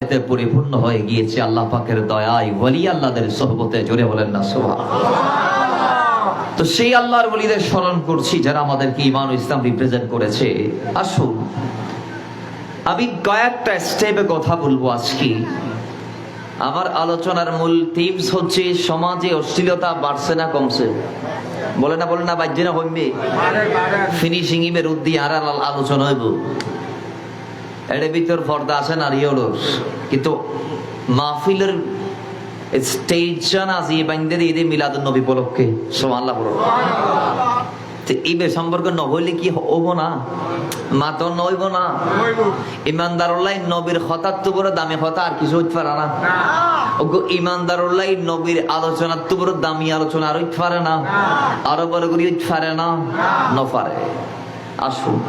এতে পরিপূর্ণ হয়ে গিয়েছে আল্লাহ পাকের দয়ায় ওলি আল্লাহদের সোহবতে। জোরে বলেন না সুবহানাল্লাহ। তো সেই আল্লাহর ওলিদের স্মরণ করছি যারা আমাদেরকে ঈমান ও ইসলাম রিপ্রেজেন্ট করেছে। আসুন আমি কয়েকটা স্টেপে কথা বলবো আজকে। আমার আলোচনার মূল টিপস হচ্ছে সমাজে অশ্লীলতা বাড়ছে না কমছে? বলে না বাজ্যে না হইবে ফিনিশিং ইমের উদ্দি আর আলোচনা হইব। এর ভিতর পর্দা আছে নারীওর, কিন্তু মাহফিলের স্টেজন আজি বাইন্দে দিয়ে মিলাদুন নবী উপলক্ষে সুবহানাল্লাহ বলো। তো এই সম্পর্কে নহইলে কি হবো না? মাত্র নইব না। ইমানদারুল্লাহ নবীর হঠাৎ তো বড় দামি হতা আর কিছু হইতে পারে না। ইমানদারুল্লাহ নবীর আলোচনার তো বড় দামি আলোচনা আর হইতে পারে না, আরো বড় করে হইতে পারে না, নপারে। আসুন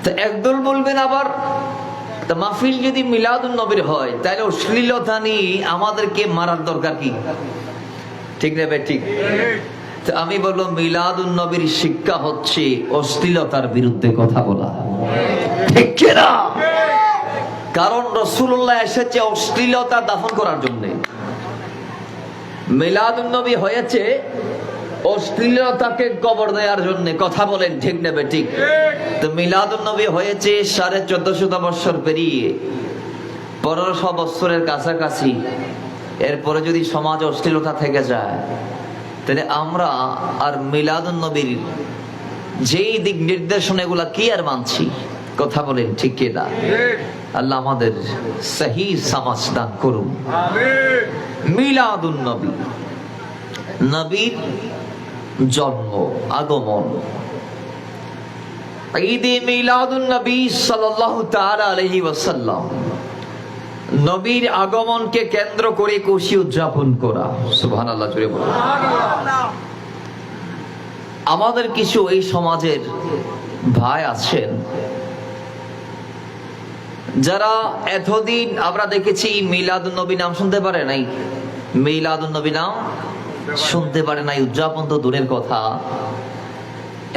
তো একদল বলবেন আবার মাহফিল যদি মিলাদুন নবীর হয় তাহলে অশ্লীলতা নিয়ে আমাদেরকে মারার দরকার কি? ঠিক না ভাই? ঠিক। আমি বলবো মিলাদুন নবীর শিক্ষা হচ্ছে অশ্লীলতার বিরুদ্ধে কথা বলা, ঠিক কিনা? কারণ রাসূলুল্লাহ এসেছে অশ্লীলতা দাফন করার জন্য। মিলাদুন নবী হয়েছে অশ্লীলতাকে কবর দেওয়ার জন্য। কথা বলেন ঠিক নেবে? ঠিক। তো মিলাদুন নবী হয়েছে 1450 বছর পেরিয়ে 1500 বছরের কাছাকাছি। এরপরে যদি সমাজ অশ্লীলতা থেকে যায় তাহলে আমরা আর মিলাদুন নবীর যেই দিক নির্দেশনা এগুলা কি আর মানছি? কথা বলেন ঠিক কিনা? আল্লাহ আমাদের সহি সমাজ দান করুন। মিলাদুন নবী, নবীর জন্ম, আগমন। ঈদে মিলাদুন নবী সাল্লাল্লাহু তাআলা আলাইহি ওয়াসাল্লাম, নবীর আগমনকে কেন্দ্র করে খুশি উদযাপন করা। সুবহানাল্লাহ জোরে বলুন। আমাদের কিছু এই সমাজের ভাই আছেন যারা এতদিন আমরা দেখেছি মিলাদুন নবী নাম শুনতে পারে নাই, মিলাদুন নবী নাম শুনতে পারে নাই, উদযাপন তো দূরের কথা।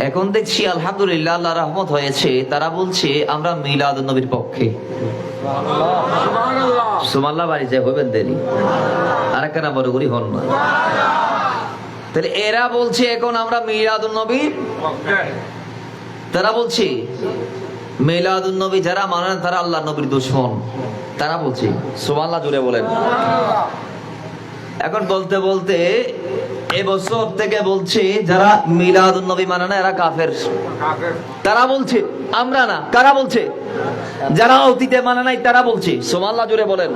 এখন দেখছি আলহামদুলিল্লাহ আল্লাহ রহমত হয়েছে, তারা বলছে আমরা মিলাদুন নবীর পক্ষে। সুবহানাল্লাহ। বাড়ি যায় হইবেন দেরি আর একটা বড় করি হন না। তাহলে এরা বলছে এখন আমরা মিলাদুন নবীর, তারা বলছে মিলাদুন নবী যারা মানে তারা আল্লাহ নবীর দুশমন, তারা বলছে। সুবহানাল্লাহ জুড়ে বলেন। এখন বলতে বলতে এবছর থেকে বলছে যারা মিলাদুন নবী মানে না এরা কাফের। তারা বলছে আমরা না। কারা বলছে? যারা অতীতে মানে নাই তারা বলছে। সুবহানাল্লাহ জুড়ে বলেন।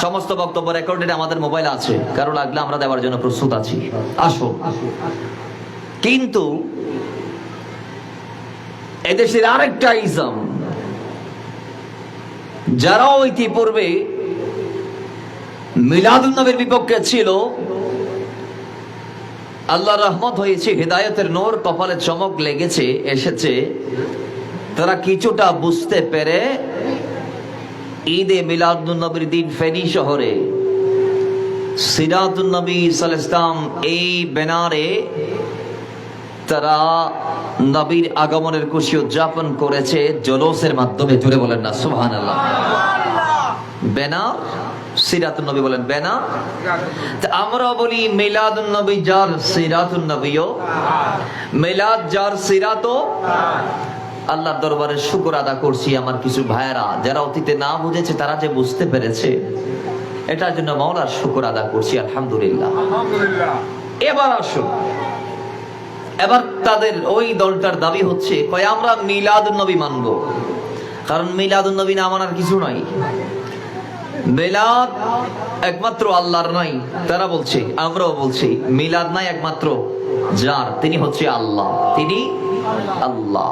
সমস্ত বক্তব্য রেকর্ডেড আমাদের মোবাইলে আছে, কারো লাগলে আমরা দেওয়ার জন্য প্রস্তুত আছি। আসো। কিন্তু এদেশের আরেকটা ইসলাম, যারা ইতিপূর্বে মিলাদুন নবীর বিপক্ষে ছিল, আল্লাহর রহমত হয়েছে, হিদায়াতের নূর কপালে চমক লেগেছে, এসেছে, তারা কিছুটা বুঝতে পেরে ঈদে মিলাদুন নবীর দিন ফেনী শহরে সিরাতুন নবী সাল্লাল্লাহু আলাইহি ওয়াসাল্লাম এই ব্যানারে তারা নবীর আগমনের খুশি উদযাপন করেছে জলসের মাধ্যমে। জোরে বলেন না সুবহানাল্লাহ। ব্যানার সিরাতুন নবী বলেন, ব্যানার। আমরা বলি মিলাদুন নবী যার সিরাতুন নবীও, মিলাদ যার সিরাতও। আল্লাহর দরবারে শুকর আদা করছি আমার কিছু ভাইয়েরা যারা অতীতে না বুঝেছে তারা যে বুঝতে পেরেছে, এটার জন্য মাওলার শুকর আদা করছি আলহামদুলিল্লাহ। এবার আসুন, এবার তাদের ওই দলটার দাবি হচ্ছে কয় আমরা মিলাদুন নবী মানব, কারণ মিলাদুন নবী না মানার কিছু নাই। মিলাদ একমাত্র আল্লাহর নাই, তারা বলছে। আমরাও বলছি মিলাদ নাই একমাত্র যার, তিনি হচ্ছে আল্লাহ। তিনি আল্লাহ।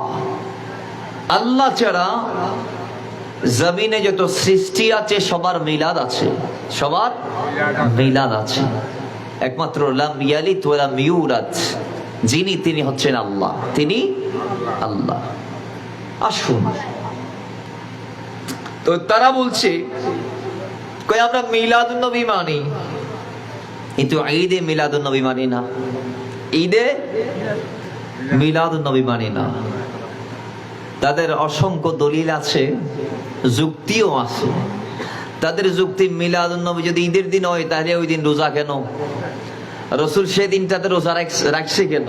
আল্লাহ ছাড়া জমিনে যত সৃষ্টি আছে সবার মিলাদ আছে, সবার মিলাদ আছে। একমাত্র লাম ইয়ালিদ ওয়া লাম ইউলাদ, যিনি তিনি হচ্ছেন আল্লাহ, তিনি আল্লাহ। আসুন, তো তারা বলছে কই আমরা মিলাদুন নবী মানি, কিন্তু ঈদে মিলাদুন নবী মানি না, ঈদে মিলাদুন নবী মানি না। তাদের অসংখ্য দলিল আছে, যুক্তিও আছে। তাদের যুক্তি মিলাদুন নবী যদি ঈদের দিন হয় তাহলে ওই দিন রোজা কেন? রসুল সেই দিনটাতে রোজা রাখছে কেন?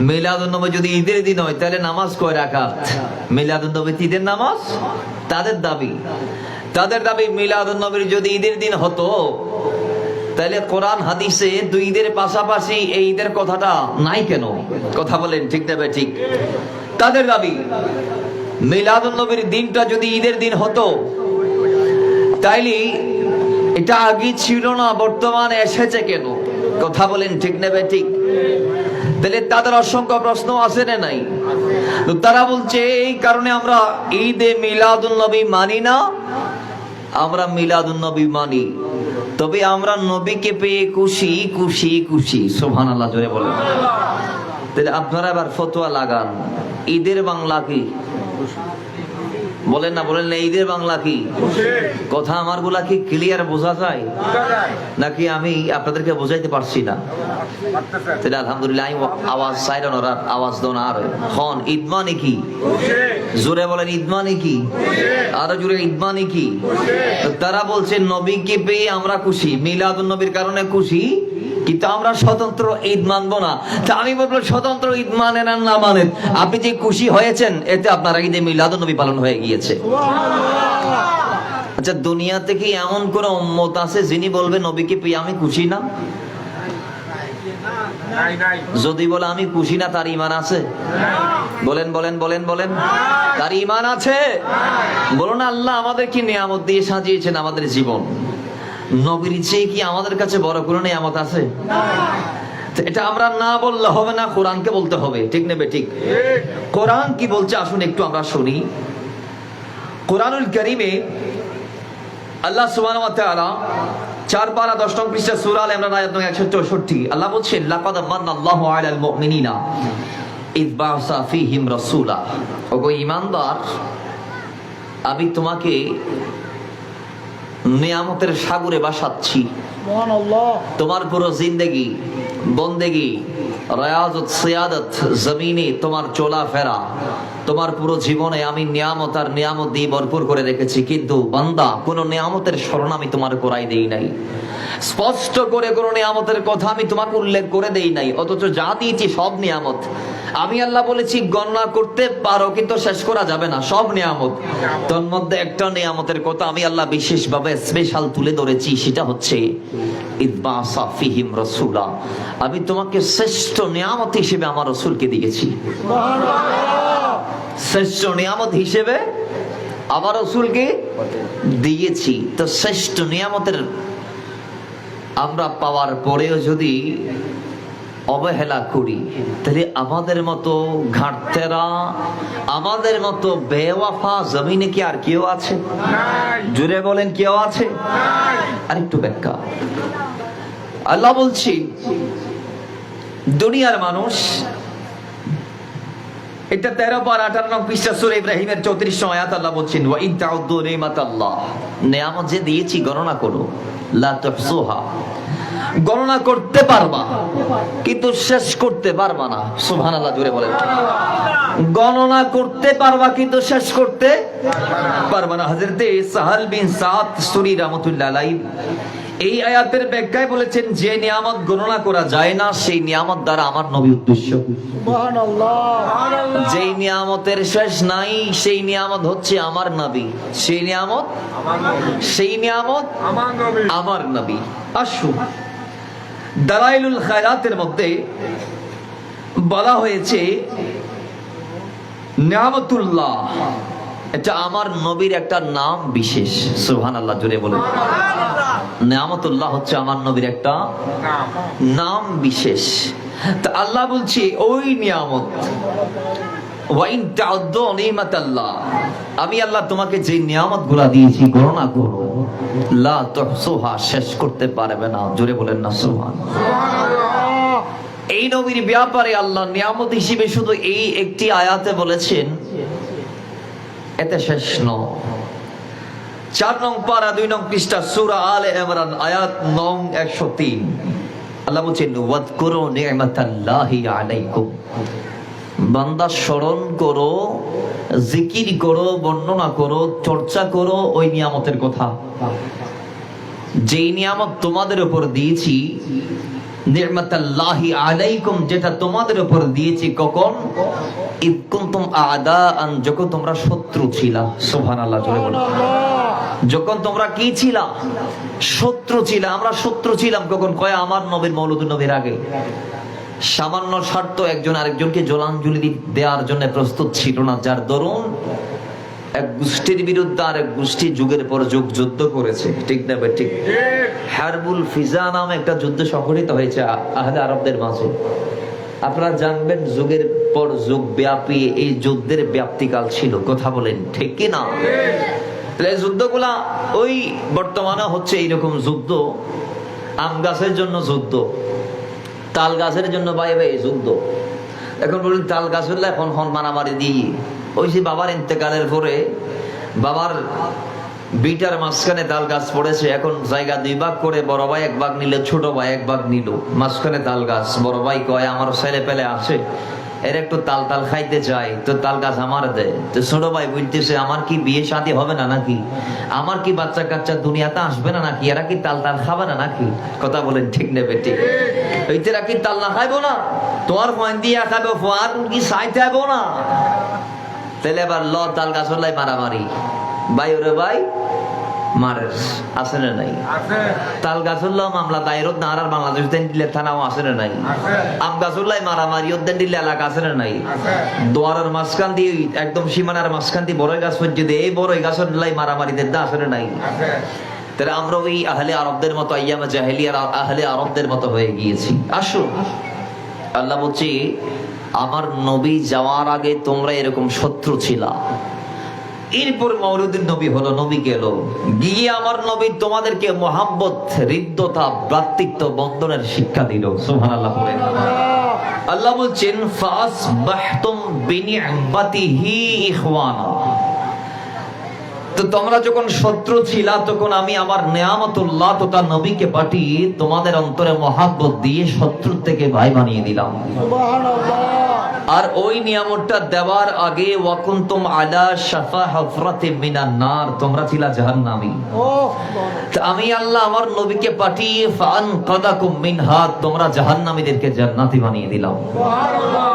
মিলাদুন নবী যদি ঈদের দিন হয় তাহলে নামাজ কয় রাকাত? মিলাদুন নবী ঈদের নামাজ। তাদের দাবি মিলাদুন নবীর যদি ঈদের দিন হতো তাহলে কোরআন হাদিসে দুই ঈদের পাশাপাশি এই ঈদের কথাটা নাই কেন? কথা বলেন ঠিক না ঠিক? তাদের দাবি মিলাদুন নবীর দিনটা যদি ঈদের দিন হতো তাইলে এটা আগে ছিল না, বর্তমানে এসেছে কেন? কথা বলেন ঠিক না ঠিক? তাহলে তাদের অসংখ্য প্রশ্ন আছে না নাই? তো তারা বলছে এই কারণে আমরা ঈদে মিলাদুন নবী মানি না। আমরা মিলাদুন নবী মানি, তবে আমরা নবীকে পেয়ে খুশি খুশি খুশি। সুবহানাল্লাহ জোরে বলেন। তাহলে আপনারা এবার ফতোয়া লাগান, ঈদের বাংলা কি? বলেন না ঈদের বাংলা কি? কথা আমার গুলা কি ক্লিয়ার বোঝা যায় নাকি আমি আপনাদেরকে বোঝাইতে পারছি না? তাহলে আলহামদুলিল্লাহ আওয়াজ সাইরন আর আওয়াজ দন আর খন ঈদ মানে কি? জোরে বলেন ঈদ মানে কি? আরো জোরে ঈদ মানে কি? তারা বলছে নবীকে পেয়ে আমরা খুশি, মিলাদুন নবীর কারণে খুশি, কিন্তু আমরা স্বতন্ত্র ঈদ মানবো না। তা আমি বলবো স্বতন্ত্র ঈদ মানেন আর না মানেন, আপনি যে খুশি হয়েছেন এতে আপনার ঈদে মিলাদুন নবী পালন হয়ে গিয়েছে। আচ্ছা, দুনিয়াতে কি এমন কোন উম্মত আছে যিনি বলবে নবীকে পেয়ে আমি খুশি না? যদি বলে আমি খুশি না, তার ঈমান আছে? বলেন তার ঈমান আছে? বলুন, আল্লাহ আমাদের কি নিয়ামত দিয়ে সাজিয়েছেন আমাদের জীবন, নবীর চেয়ে কি আমাদের কাছে বড় কোনো নিয়ামত আছে? এটা আমরা না বললে হবে না, কোরআনকে বলতে হবে। ঠিক নেবে ঠিক? কোরআন কি বলছে আসুন একটু আমরা শুনি। কোরআনুল কারীমে আল্লাহ সুবহানাহু ওয়া তাআলা 4 পারা 10 নং পৃষ্ঠা সূরা আল ইমরান আয়াত নং 164 আল্লাহ বলছেন লাকাদ মান্নাল্লাহু আলাল মুমিনিনা ইয বা'সা ফীহিম রাসূলা। ওগো ঈমানদার, আমি তোমাকে নিয়ামতের সাগরে ভাসাচ্ছি। তোমার পুরো জিন্দেগি বন্দেগি রায়াজত সিয়াদত জমিনে তোমার চলাফেরা, তোমার পুরো জীবনে আমি নিয়ামত আর নিয়ামত দিয়ে ভরপুর করে রেখেছি, কিন্তু বান্দা কোন নিয়ামতের স্মরণ আমি তোমার করাই দেই নাই। স্পষ্ট করে কোন নিয়ামতের কথা আমি তোমাকে উল্লেখ করে দেই নাই, অথচ যা দিয়েছি সব নিয়ামত। আমি আল্লাহ বলেছি গণনা করতে পারো কিন্তু শেষ করা যাবে না, সব নিয়ামত। তোর মধ্যে একটা নিয়ামতের কথা আমি আল্লাহ বিশেষভাবে স্পেশাল তুলে ধরেছি, সেটা হচ্ছে ইদবাসা ফিহিম রাসূলা। আমি তোমাকে শ্রেষ্ঠ নিয়ামত হিসেবে আমার রাসূলকে দিয়েছি। শ্রেষ্ঠ নিয়ামত হিসেবে আমার রাসূলকে দিয়েছি। তো শ্রেষ্ঠ নিয়ামতের আমরা পাওয়ার পরেও যদি অবহেলা করি, তাহলে আমাদের মতো ঘাটতেরা, আমাদের মতো বেওয়াফা জমিনে কি আর কেউ আছে? জুড়ে বলেন কেউ আছে? আরেকটু ব্যাখ্যা। আল্লাহ বলছি দুনিয়ার মানুষ, এটা 13 পারা 18 নং পৃষ্ঠা সূরা ইব্রাহিমের 34 নং আয়াত আল্লাহ বলছেন ওয়া ইন তাউদ্দু নিমাতাল্লাহ, নিয়ামত যে দিয়েছি গণনা করো, লা তুহসুহা, গণনা করতে পারবা কিন্তু শেষ করতে পারবা না। সুবহানাল্লাহ জোরে বলেন। গণনা করতে পারবা কিন্তু শেষ করতে পারবা না। হযরতে সাহাল বিন সাদ সুরি রাহমাতুল্লাহ আলাইহি এই আয়াতের ব্যাখ্যায় বলেছেন যে নিয়ামত গণনা করা যায় না সেই নিয়ামত দ্বারা আমার নবী উদ্দেশ্য। সুবহানাল্লাহ। যেই নিয়ামতের শেষ নাই সেই নিয়ামত হচ্ছে আমার নবী, সেই নিয়ামত আমার নবী। আসুন, দালাইলুল খায়রাতের মধ্যে বলা হয়েছে নিয়ামতুল্লাহ, এটা আমার নবীর একটা নাম বিশেষ। সুবহানাল্লাহ জোরে বলেন। নিয়ামতুল্লাহ হচ্ছে আমার নবীর একটা নাম বিশেষ। তা আল্লাহ বলছে ওই নিয়ামত, ওয়া ইন তাউদ্দু নিমাতাল্লাহ, আমি আল্লাহ তোমাকে যে নিয়ামত গুলা দিয়েছি গণনা করো, লা তুহসুহা, শেষ করতে পারবে না। জোরে বলেন না সুবহানাল্লাহ। এই নবীর ব্যাপারে আল্লাহ নিয়ামত হিসেবে শুধু এই একটি আয়াতে বলেছেন, এতে শেষ নয়। 4 নং পারা 2 নং পৃষ্ঠা সূরা আলে ইমরান আয়াত নং 103 আল্লাহ বলেন ওয়াজকুরু নি'মাতাল্লাহি আলাইকুম, বান্দা স্মরণ করো জিকির করো, বর্ণনা করো, চর্চা করো ওই নিয়ামতের কথা, যেই নিয়ামত তোমাদের উপর দিয়েছি, নি'মাতাল্লাহি আলাইকুম, যেটা তোমাদের উপর দিয়েছি। কখন? ইদ কুনতুম আ'দাআন, যখন তোমরা শত্রু ছিলা। সুবহানাল্লাহ, জোরে বলো। যখন তোমরা কি ছিলা? শত্রু ছিলা। আমরা শত্রু ছিলাম কখন? কয় আমার নবীর মৌলুদুন নবীর আগে। সামান্য স্বার্থ একজন আরেকজনকে জলাঞ্জলি দেওয়ার জন্য প্রস্তুত ছিল না, যার দরুন এক গোষ্ঠীর বিরুদ্ধে আর এক গোষ্ঠী যুগের পর যুগ যুদ্ধ করেছে। ঠিক না ভাই? ঠিক। হারবুল ফিজা নামে একটা যুদ্ধ সংঘটিত হয়েছে আহলে আরবদের মাঝে। আপনারা জানবেন যুগের পর যুগ ব্যাপী এই যুদ্ধের ব্যাপ্তিকাল ছিল। কথা বলেন ঠিক কি না? এই যুদ্ধগুলা ওই বর্তমানে হচ্ছে এইরকম যুদ্ধ। আম গাছের জন্য যুদ্ধ, তাল গাছের জন্য ভাই ভাই যুদ্ধ। এখন বলুন তাল গাছ হলে এখন মারামারি দিই। ওই যে বাবার ইন্তেকালের পরে বাবার বিটার মাঝখানে তাল গাছ পড়েছে। এখন জায়গা 2 ভাগ করে বড় ভাই 1 ভাগ নিলে, ছোট ভাই 1 ভাগ নিল। মাঝখানে তাল গাছ। বড় ভাই কয় আমার ছেলে পেলে আসে, এর একটু তাল তাল খাইতে চাই, তো তাল গাছ আমার দেয়। তো ছোট ভাই বলতেছে আমার কি বিয়ে শাদী হবে না নাকি? আমার কি বাচ্চা কাচ্চা দুনিয়াতে আসবে না নাকি? এরা কি তাল তাল খাবে না নাকি? কথা বলেন ঠিক নেবে? ঠিক। এইতেরা কি তাল না খাইবো না? তোমার ফোন দিয়া খাবে, ফোয়ার কি চাইতে হবো না? তাহলে এবার ল তাল গাছ হলাই মারামারি। ভাই ওরে ভাই মারের আছে না নাই? তাল গাছুল্লাহ মামলা দায়েরত না আর বাংলাদেশ দেন দিলে থানাও আছে না নাই? আম গাছুল্লাহ মারামারি ওদের দিলে এলাকা আছে না নাই? দোয়ারের মাঝখান দিয়ে একদম সীমানার মাঝখান দিয়ে বড় গাছ পর্যন্ত এই বড় গাছের লাই মারামারি দেন আছে না নাই? তাহলে আমরা ওই আহলে আরবদের মতো, আইয়ামে জাহেলিয়ার আহলে আরবদের মতো হয়ে গিয়েছি। আসুন, আল্লাহ বলছি আমার নবী যাওয়ার আগে তোমরা এরকম শত্রু ছিলা। এরপর মওলুদুন নবী হলো, নবী গেল, গিয়ে আমার নবী তোমাদেরকে মোহাব্বত, হৃদ্যতা, ভ্রাতৃত্ব বন্ধনের শিক্ষা দিল। সুবহানাল্লাহ বলেন। আল্লাহ বলছেন ফাসবাহতুম বিনি'মাতিহি ইখওয়ানা। তো তোমরা যখন শত্রু ছিলা তখন আমি আমার নেয়ামতুল্লাহ তথা নবীকে পাঠিয়ে তোমাদের অন্তরে মোহাব্বত দিয়ে শত্রু থেকে ভাই বানিয়ে দিলাম। সুবহানাল্লাহ। আর ওই নিয়ামতটা দেওয়ার আগে ওয়াকুনতুম আলা শাফা হুফরাতিন মিনান নার, তোমরা ছিলা জাহান্নামী। তো আমি আল্লাহ আমার নবীকে পাঠিয়ে ফানকাদাকুম মিনহা, তোমরা জাহান্নামীদেরকে জান্নাতি বানিয়ে দিলাম। সুবহানাল্লাহ।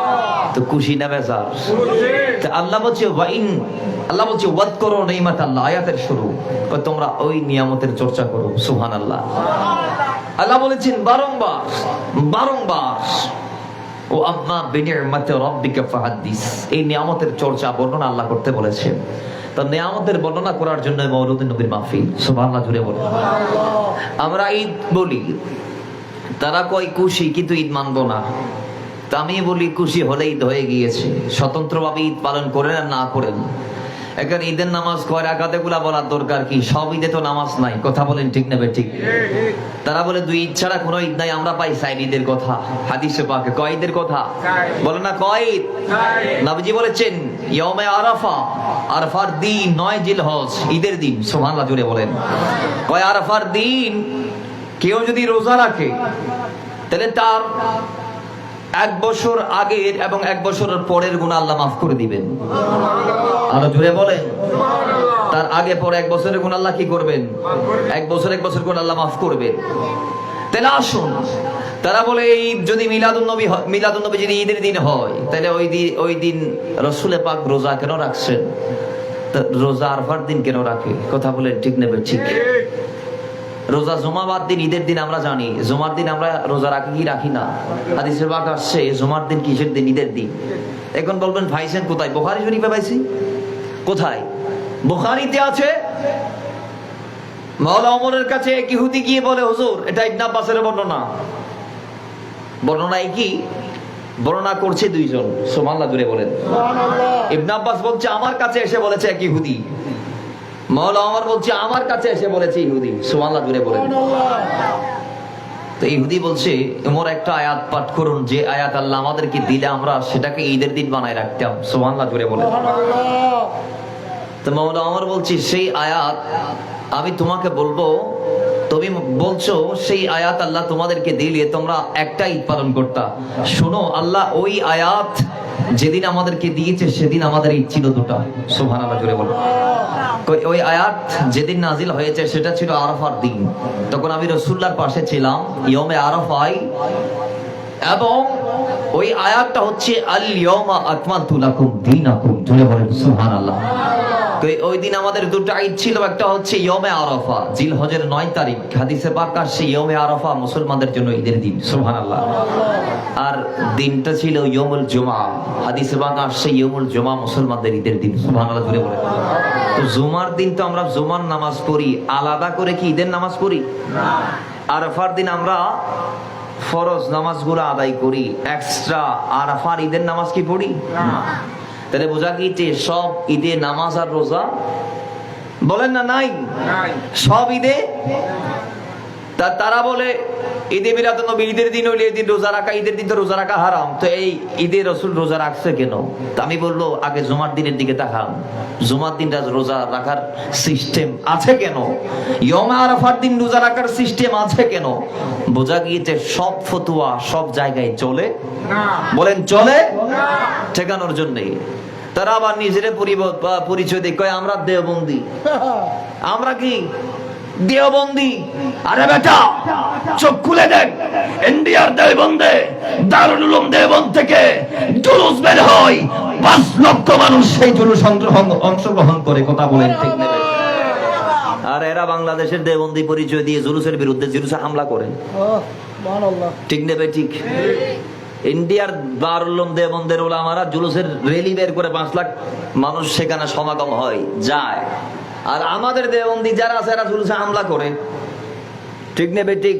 তো খুশি না বেজার? খুশি। আল্লাহ বলছে ওয়াইন, আল্লাহ বলছে ওয়াদ করো নিয়ামতাল্লাহ, আয়াতের শুরু। তোমরা ওই নিয়ামতের চর্চা করো। সুবহানাল্লাহ। আল্লাহ বলেছেন বারংবার বারংবার ও আম্মা বিনি'মাতি রাব্বিকা ফাহাদ্দিস, এই নিয়ামতের চর্চা বর্ণনা আল্লাহ করতে বলেছেন। তো নিয়ামতের বর্ণনা করার জন্য মওলুদুন নবীর মাহফিল। সুবহানাল্লাহ জুড়ে বলেন। আমরা ঈদ বলি, তারা কয় খুশি কিন্তু ঈদ মানবো না। তা আমি বলি খুশি হলে ঈদ হয়ে গিয়েছে, স্বতন্ত্রভাবে ঈদ পালন করেন আর না করেন। এখন ঈদের নামাজ কয় রাকাতে গুলা বলার দরকার কি? সব ঈদে তো নামাজ নাই। কথা বলেন ঠিক না? ঠিক। তারা বলে 2 ঈদ ছাড়া কোনো ঈদ নাই। আমরা পাই 4 ঈদের কথা হাদিসে পাকে। কয় ঈদের কথা বলে না? কয় ঈদ? নবীজি বলেছেন ইয়াউমে আরাফা, আরাফার দিন 9 জিলহজ, ঈদের দিন। সুবহানাল্লাহ জুড়ে বলেন। কয় আরাফার দিন কেউ যদি রোজা রাখে তাহলে তার 1 বছর আগের এবং 1 বছরের পরের গুনাহ আল্লাহ মাফ করে দিবেন। আরো জোরে বলেন। তার আগে পরে 1 বছরের গুনাহ আল্লাহ কি করবেন? 1 বছর 1 বছর গুনাহ আল্লাহ মাফ করবেন। তাহলে আসুন, তারা বলে ঈদ যদি মিলাদুন নবী যদি ঈদের দিন হয় তাহলে ওই দিন রাসূল পাক রোজা কেন রাখছেন? রোজা আরফার দিন কেন রাখে? কথা বলেন ঠিক নেবে? ঠিক। রোজা জুমাবার দিন, ঈদের দিন আমরা জানি। জুমার দিন আমরা রোজা রাখি কি রাখি না? হাদিসে পাক আসছে জুমার দিন কিসের দিন? ঈদের দিন। এখন বলবেন ভাইছেন কোথায়? বুখারী শরীফে পাইছি। কোথায়? বুখারীতে আছে। মাওলা ওমরের কাছে এক ইহুদি গিয়ে বলে হুজুর এটা ইবনে আব্বাসের বর্ণনা। বর্ণনায় কি? বর্ণনা করছে 2 জন। সুবহানাল্লাহ জুড়ে বলেন। সুবহানাল্লাহ। ইবনে আব্বাস বলছে আমার কাছে এসে বলেছে এক ইহুদি। মাওলা ওমর বলছে আমার কাছে এসে বলেছে ইহুদি। সুবহানাল্লাহ জুড়ে বলেন। তো ইহুদি বলছে ওমর একটা আয়াত পাঠ করুন, যে আয়াত আল্লাহ আমাদেরকে দিলে আমরা সেটাকে ঈদের দিন বানায় রাখতাম। সুবহানাল্লাহ জুড়ে বলেন। তো মাওলা ওমর বলছে সেই আয়াত আমি তোমাকে বলবো, তুমি বলছো সেই আয়াত আল্লাহ তোমাদেরকে দিলে তোমরা একটা ঈদ পালন করতা। শোনো, আল্লাহ ওই আয়াত যেদিন আমাদেরকে দিয়েছে সেদিন আমাদের ঈদ ছিল দুটা। সুবহানাল্লাহ, জোরে বলো। ওই আয়াত যেদিন নাজিল হয়েছে সেটা ছিল আরাফার দিন। তখন আমি রাসূলুল্লাহর পাশে ছিলাম ইয়মে আরাফায়, এবং ওই আয়াতটা হচ্ছে আল ইয়াউমা আকমালতু লাকুম দীনাকুম। জোরে বলেন সুবহানাল্লাহ। তো ওই দিন আমাদের দুটো ঈদ ছিল, একটা হচ্ছে ইয়মে আরাফা, জিলহজের 9 তারিখ। হাদিসে পাক আসছে ইয়মে আরাফা মুসলমানদের জন্য ঈদের দিন। সুবহানাল্লাহ। আর দিনটা ছিল ইয়মুল জুমা। হাদিসে পাক আসছে ইয়মুল জুমা মুসলমানদের ঈদের দিন। সুবহানাল্লাহ, জোরে বলেন। তো জুমার দিন তো আমরা জুমার নামাজ পড়ি, আলাদা করে কি ঈদের নামাজ পড়ি না। আরাফার দিন আমরা ফরজ নামাজগুলো আদায় করি এক্সট্রা, আরাফার ঈদের নামাজ কি পড়ি না। তাহলে বোঝা গিয়েছে সব ঈদে নামাজ আর রোজা, বলেন না নাই সব ঈদে। তারা বলে ঈদে মিলাদুন নবী ঈদের দিন হইলে এই দিন রোজা রাখা, ঈদের দিন তো রোজা রাখা হারাম, তো এই ঈদে রাসূল রোজা রাখছে কেন? তো আমি বলবো আগে জুমার দিনের দিকে তাকান, জুমার দিনটা রোজা রাখার সিস্টেম আছে কেন? ইয়মে আরাফার দিন রোজা রাখার সিস্টেম আছে কেন? বোঝা গিয়েছে সব ফতোয়া সব জায়গায় চলে না। বলেন চলে না, ঠেকানোর জন্যে। তারা আবার নিজের পরিচয় দিয়ে কয় আমরা দেওবন্দি। আমরা কি দেওবন্দি? আরে বেটা চোখ খুলে দেখ, ইন্ডিয়ার দেওবন্দে দারুল উলুম দেওবন্দ থেকে জুলুস বের হয়, 5 লক্ষ মানুষ সেই জুলুস অংশগ্রহণ করে। কথা বলেন ঠিক নেবে? আর এরা বাংলাদেশের দেওবন্দি পরিচয় দিয়ে জুলুসের বিরুদ্ধে জুলুসে হামলা করে। ঠিক নেবে? ঠিক। ইন্ডিয়ার দারুল উলুম দেওবন্দের ওলামারা জুলুসের র্যালি বের করে 5 লাখ মানুষ সেখানে সমাগম হয় যায়, আর আমাদের দেওবন্দি যারা আছে এরা জুলুসে হামলা করে। ঠিক নেবে? ঠিক।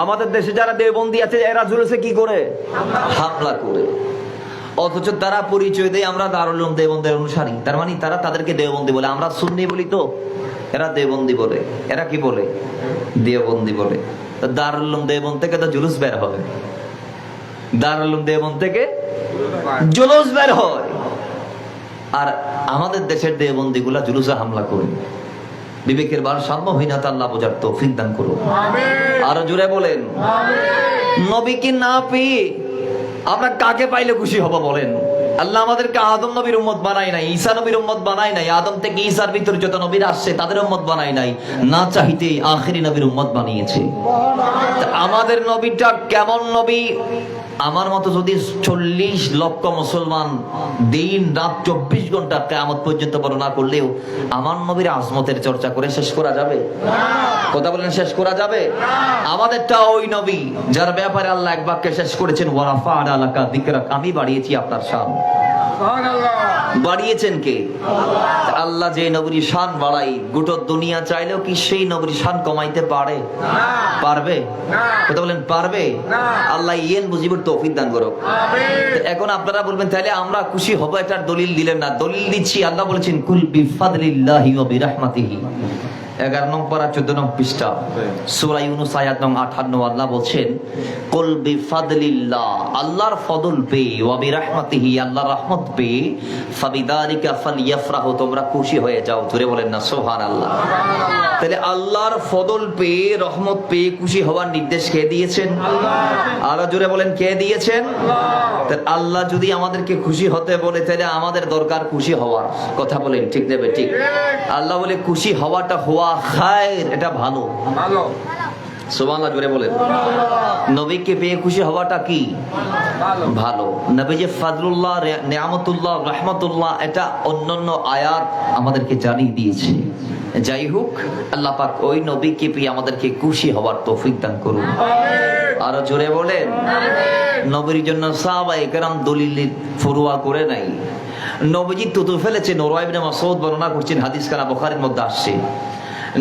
আমাদের দেশে যারা দেওবন্দি আছে এরা জুলুসে কি করে? হামলা করে। অথচ তারা পরিচয় দেয় আমরা দারুল উলুম দেওবন্দের অনুসারী। তার মানে তারা তাদেরকে দেওবন্দি বলে, আমরা সুন্নি বলি, তো এরা দেওবন্দি বলে। এরা কি বলে? দেওবন্দি বলে। দারুল উলুম দেওবন্দ থেকে তো জুলুস বের হবে, দারুল উলুম দেওবন্দ থেকে জুলুস বের হয়। আর আমাদের দেশের দেওবন্দি গুলা জুলুসে হামলা করে। বিবেকের ভারসাম্যহীনতা আল্লাহ বোঝার তৌফিক দান করুন। আরো জোরে বলেন নবীকে না পেয়ে আমরা কাকে পাইলে খুশি হব বলেন? আল্লাহ আমাদেরকে আদম নবীর উম্মত বানায় নাই, ঈসা নবীর উম্মত বানায় নাই, আদম থেকে ঈসার ভিতর যত নবীরা আসছে তাদের উম্মত বানায় নাই, না চাইতে আখেরি নবীর উম্মত বানিয়েছে। আমাদের নবীটা কেমন নবী? আমার মতো যদি 40 লক্ষ মুসলমান দিন রাত 24 ঘন্টা কিয়ামত পর্যন্ত বর্ণনা করলেও আমার নবীর আজমতের চর্চা করে শেষ করা যাবে? কথা বলেন, শেষ করা যাবে? আমাদেরটা ওই নবী যার ব্যাপারে আল্লাহ এক বাক্যে শেষ করেছেন, ওয়ারাফা'না লাকা যিকরাক, আমি বাড়িয়েছি আপনার শান। বাড়িয়েছেন কে? আল্লাহ। যে নবীর শান বাড়াই, গোটা দুনিয়া চাইলেও কি সেই নবীর শান কমাইতে পারে? পারবে? কথা বলেন পারবে? আল্লাহ ইয়েন বুঝিবার তৌফিক দান করুক। এখন আপনারা বলবেন তাহলে আমরা খুশি হব, এটার দলিল দিলেন না। দলিল দিচ্ছি। আল্লাহ বলেছেন কুল বিফাদলিল্লাহি ওয়া বিরাহমাতিহি, 11 নং পারা 14 নং পৃষ্ঠা সূরা ইউনূস আয়াত নং 58। আল্লাহ বলছেন কুল বিফাদলিল্লাহ, আল্লাহর ফজল পেয়ে, ওয়া বিরাহমাতিহি, আল্লাহর রহমত পেয়ে, ফাবিযালিকা ফালইফরাহু, তোমরা খুশি হয়ে যাও। জোরে বলেন না সুবহানাল্লাহ। তাহলে আল্লাহর ফজল পেয়ে, রহমত পেয়ে খুশি হওয়ার নির্দেশ কে দিয়েছেন? আল্লাহ। আর জোরে বলেন কে দিয়েছেন? আল্লাহ। আল্লাহ যদি আমাদেরকে খুশি হতে বলে তাহলে আমাদের দরকার খুশি হওয়ার। কথা বলেন ঠিক নেবে? ঠিক। আল্লাহ বলে খুশি হওয়াটা হওয়া খায়ের, এটা ভালো। সুবহানাল্লাহ, জোরে বলেন। নবীকে পেয়ে খুশি হওয়াটা কি? ভালো। নবী যে ফাজলুল্লাহ, নিয়ামতুল্লাহ, রহমতুল্লাহ, এটা অন্যান্য আয়াত আমাদেরকে জানিয়ে দিয়েছে। যাই হোক, আল্লাহ পাক ওই নবীকে পেয়ে আমাদেরকে খুশি হওয়ার তৌফিক দান করুন। আরো জোরে বলেন। নবীর জন্য সাহাবায়ে কেরাম দলিল ফুরুয়া করে নাই। নবীজি তুতু ফেলেছে। নুরাই ইবনে মাসউদ বর্ণনা করছেন, হাদিস কানা বুখারীর মধ্যে আসছে।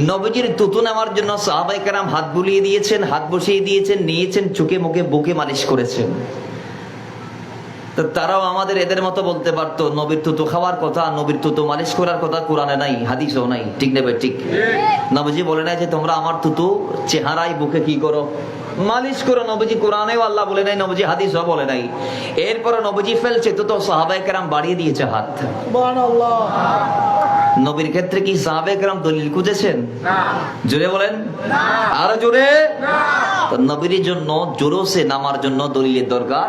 নবীজির তুতু নেওয়ার জন্য সাহাবায়ে কেরাম হাত বুলিয়ে দিয়েছেন, হাত বসিয়ে দিয়েছেন, নিয়েছেন, চোখে মুখে বুকে মালিশ করেছেন। তো তারাও আমাদের এদের মতো বলতে পারতো নবীর তুতু খাওয়ার কথা, নবীর তুতু মালিশ করার কথা কোরআনে নাই, হাদিসেও নাই। ঠিক নেবে? ঠিক। নবীজি বলে নাই যে তোমরা আমার তুতু চেহারায় বুকে কি করো? মালিশ করো। নবীজি কোরআনেও আল্লাহ বলে নাই, নবীজি হাদিসও বলে নাই। এরপরে নবীজি ফেলছে তো সাহাবায়ে কেরাম বাড়িয়ে দিয়েছে হাত। সুবহানাল্লাহ। নবীর ক্ষেত্রে কি সাহাবে কেরাম দলিল খুঁজেছেন? জোরে বলেন, আরো জোরে। তো নবীর জন্য জোরসে নামার জন্য দলিলের দরকার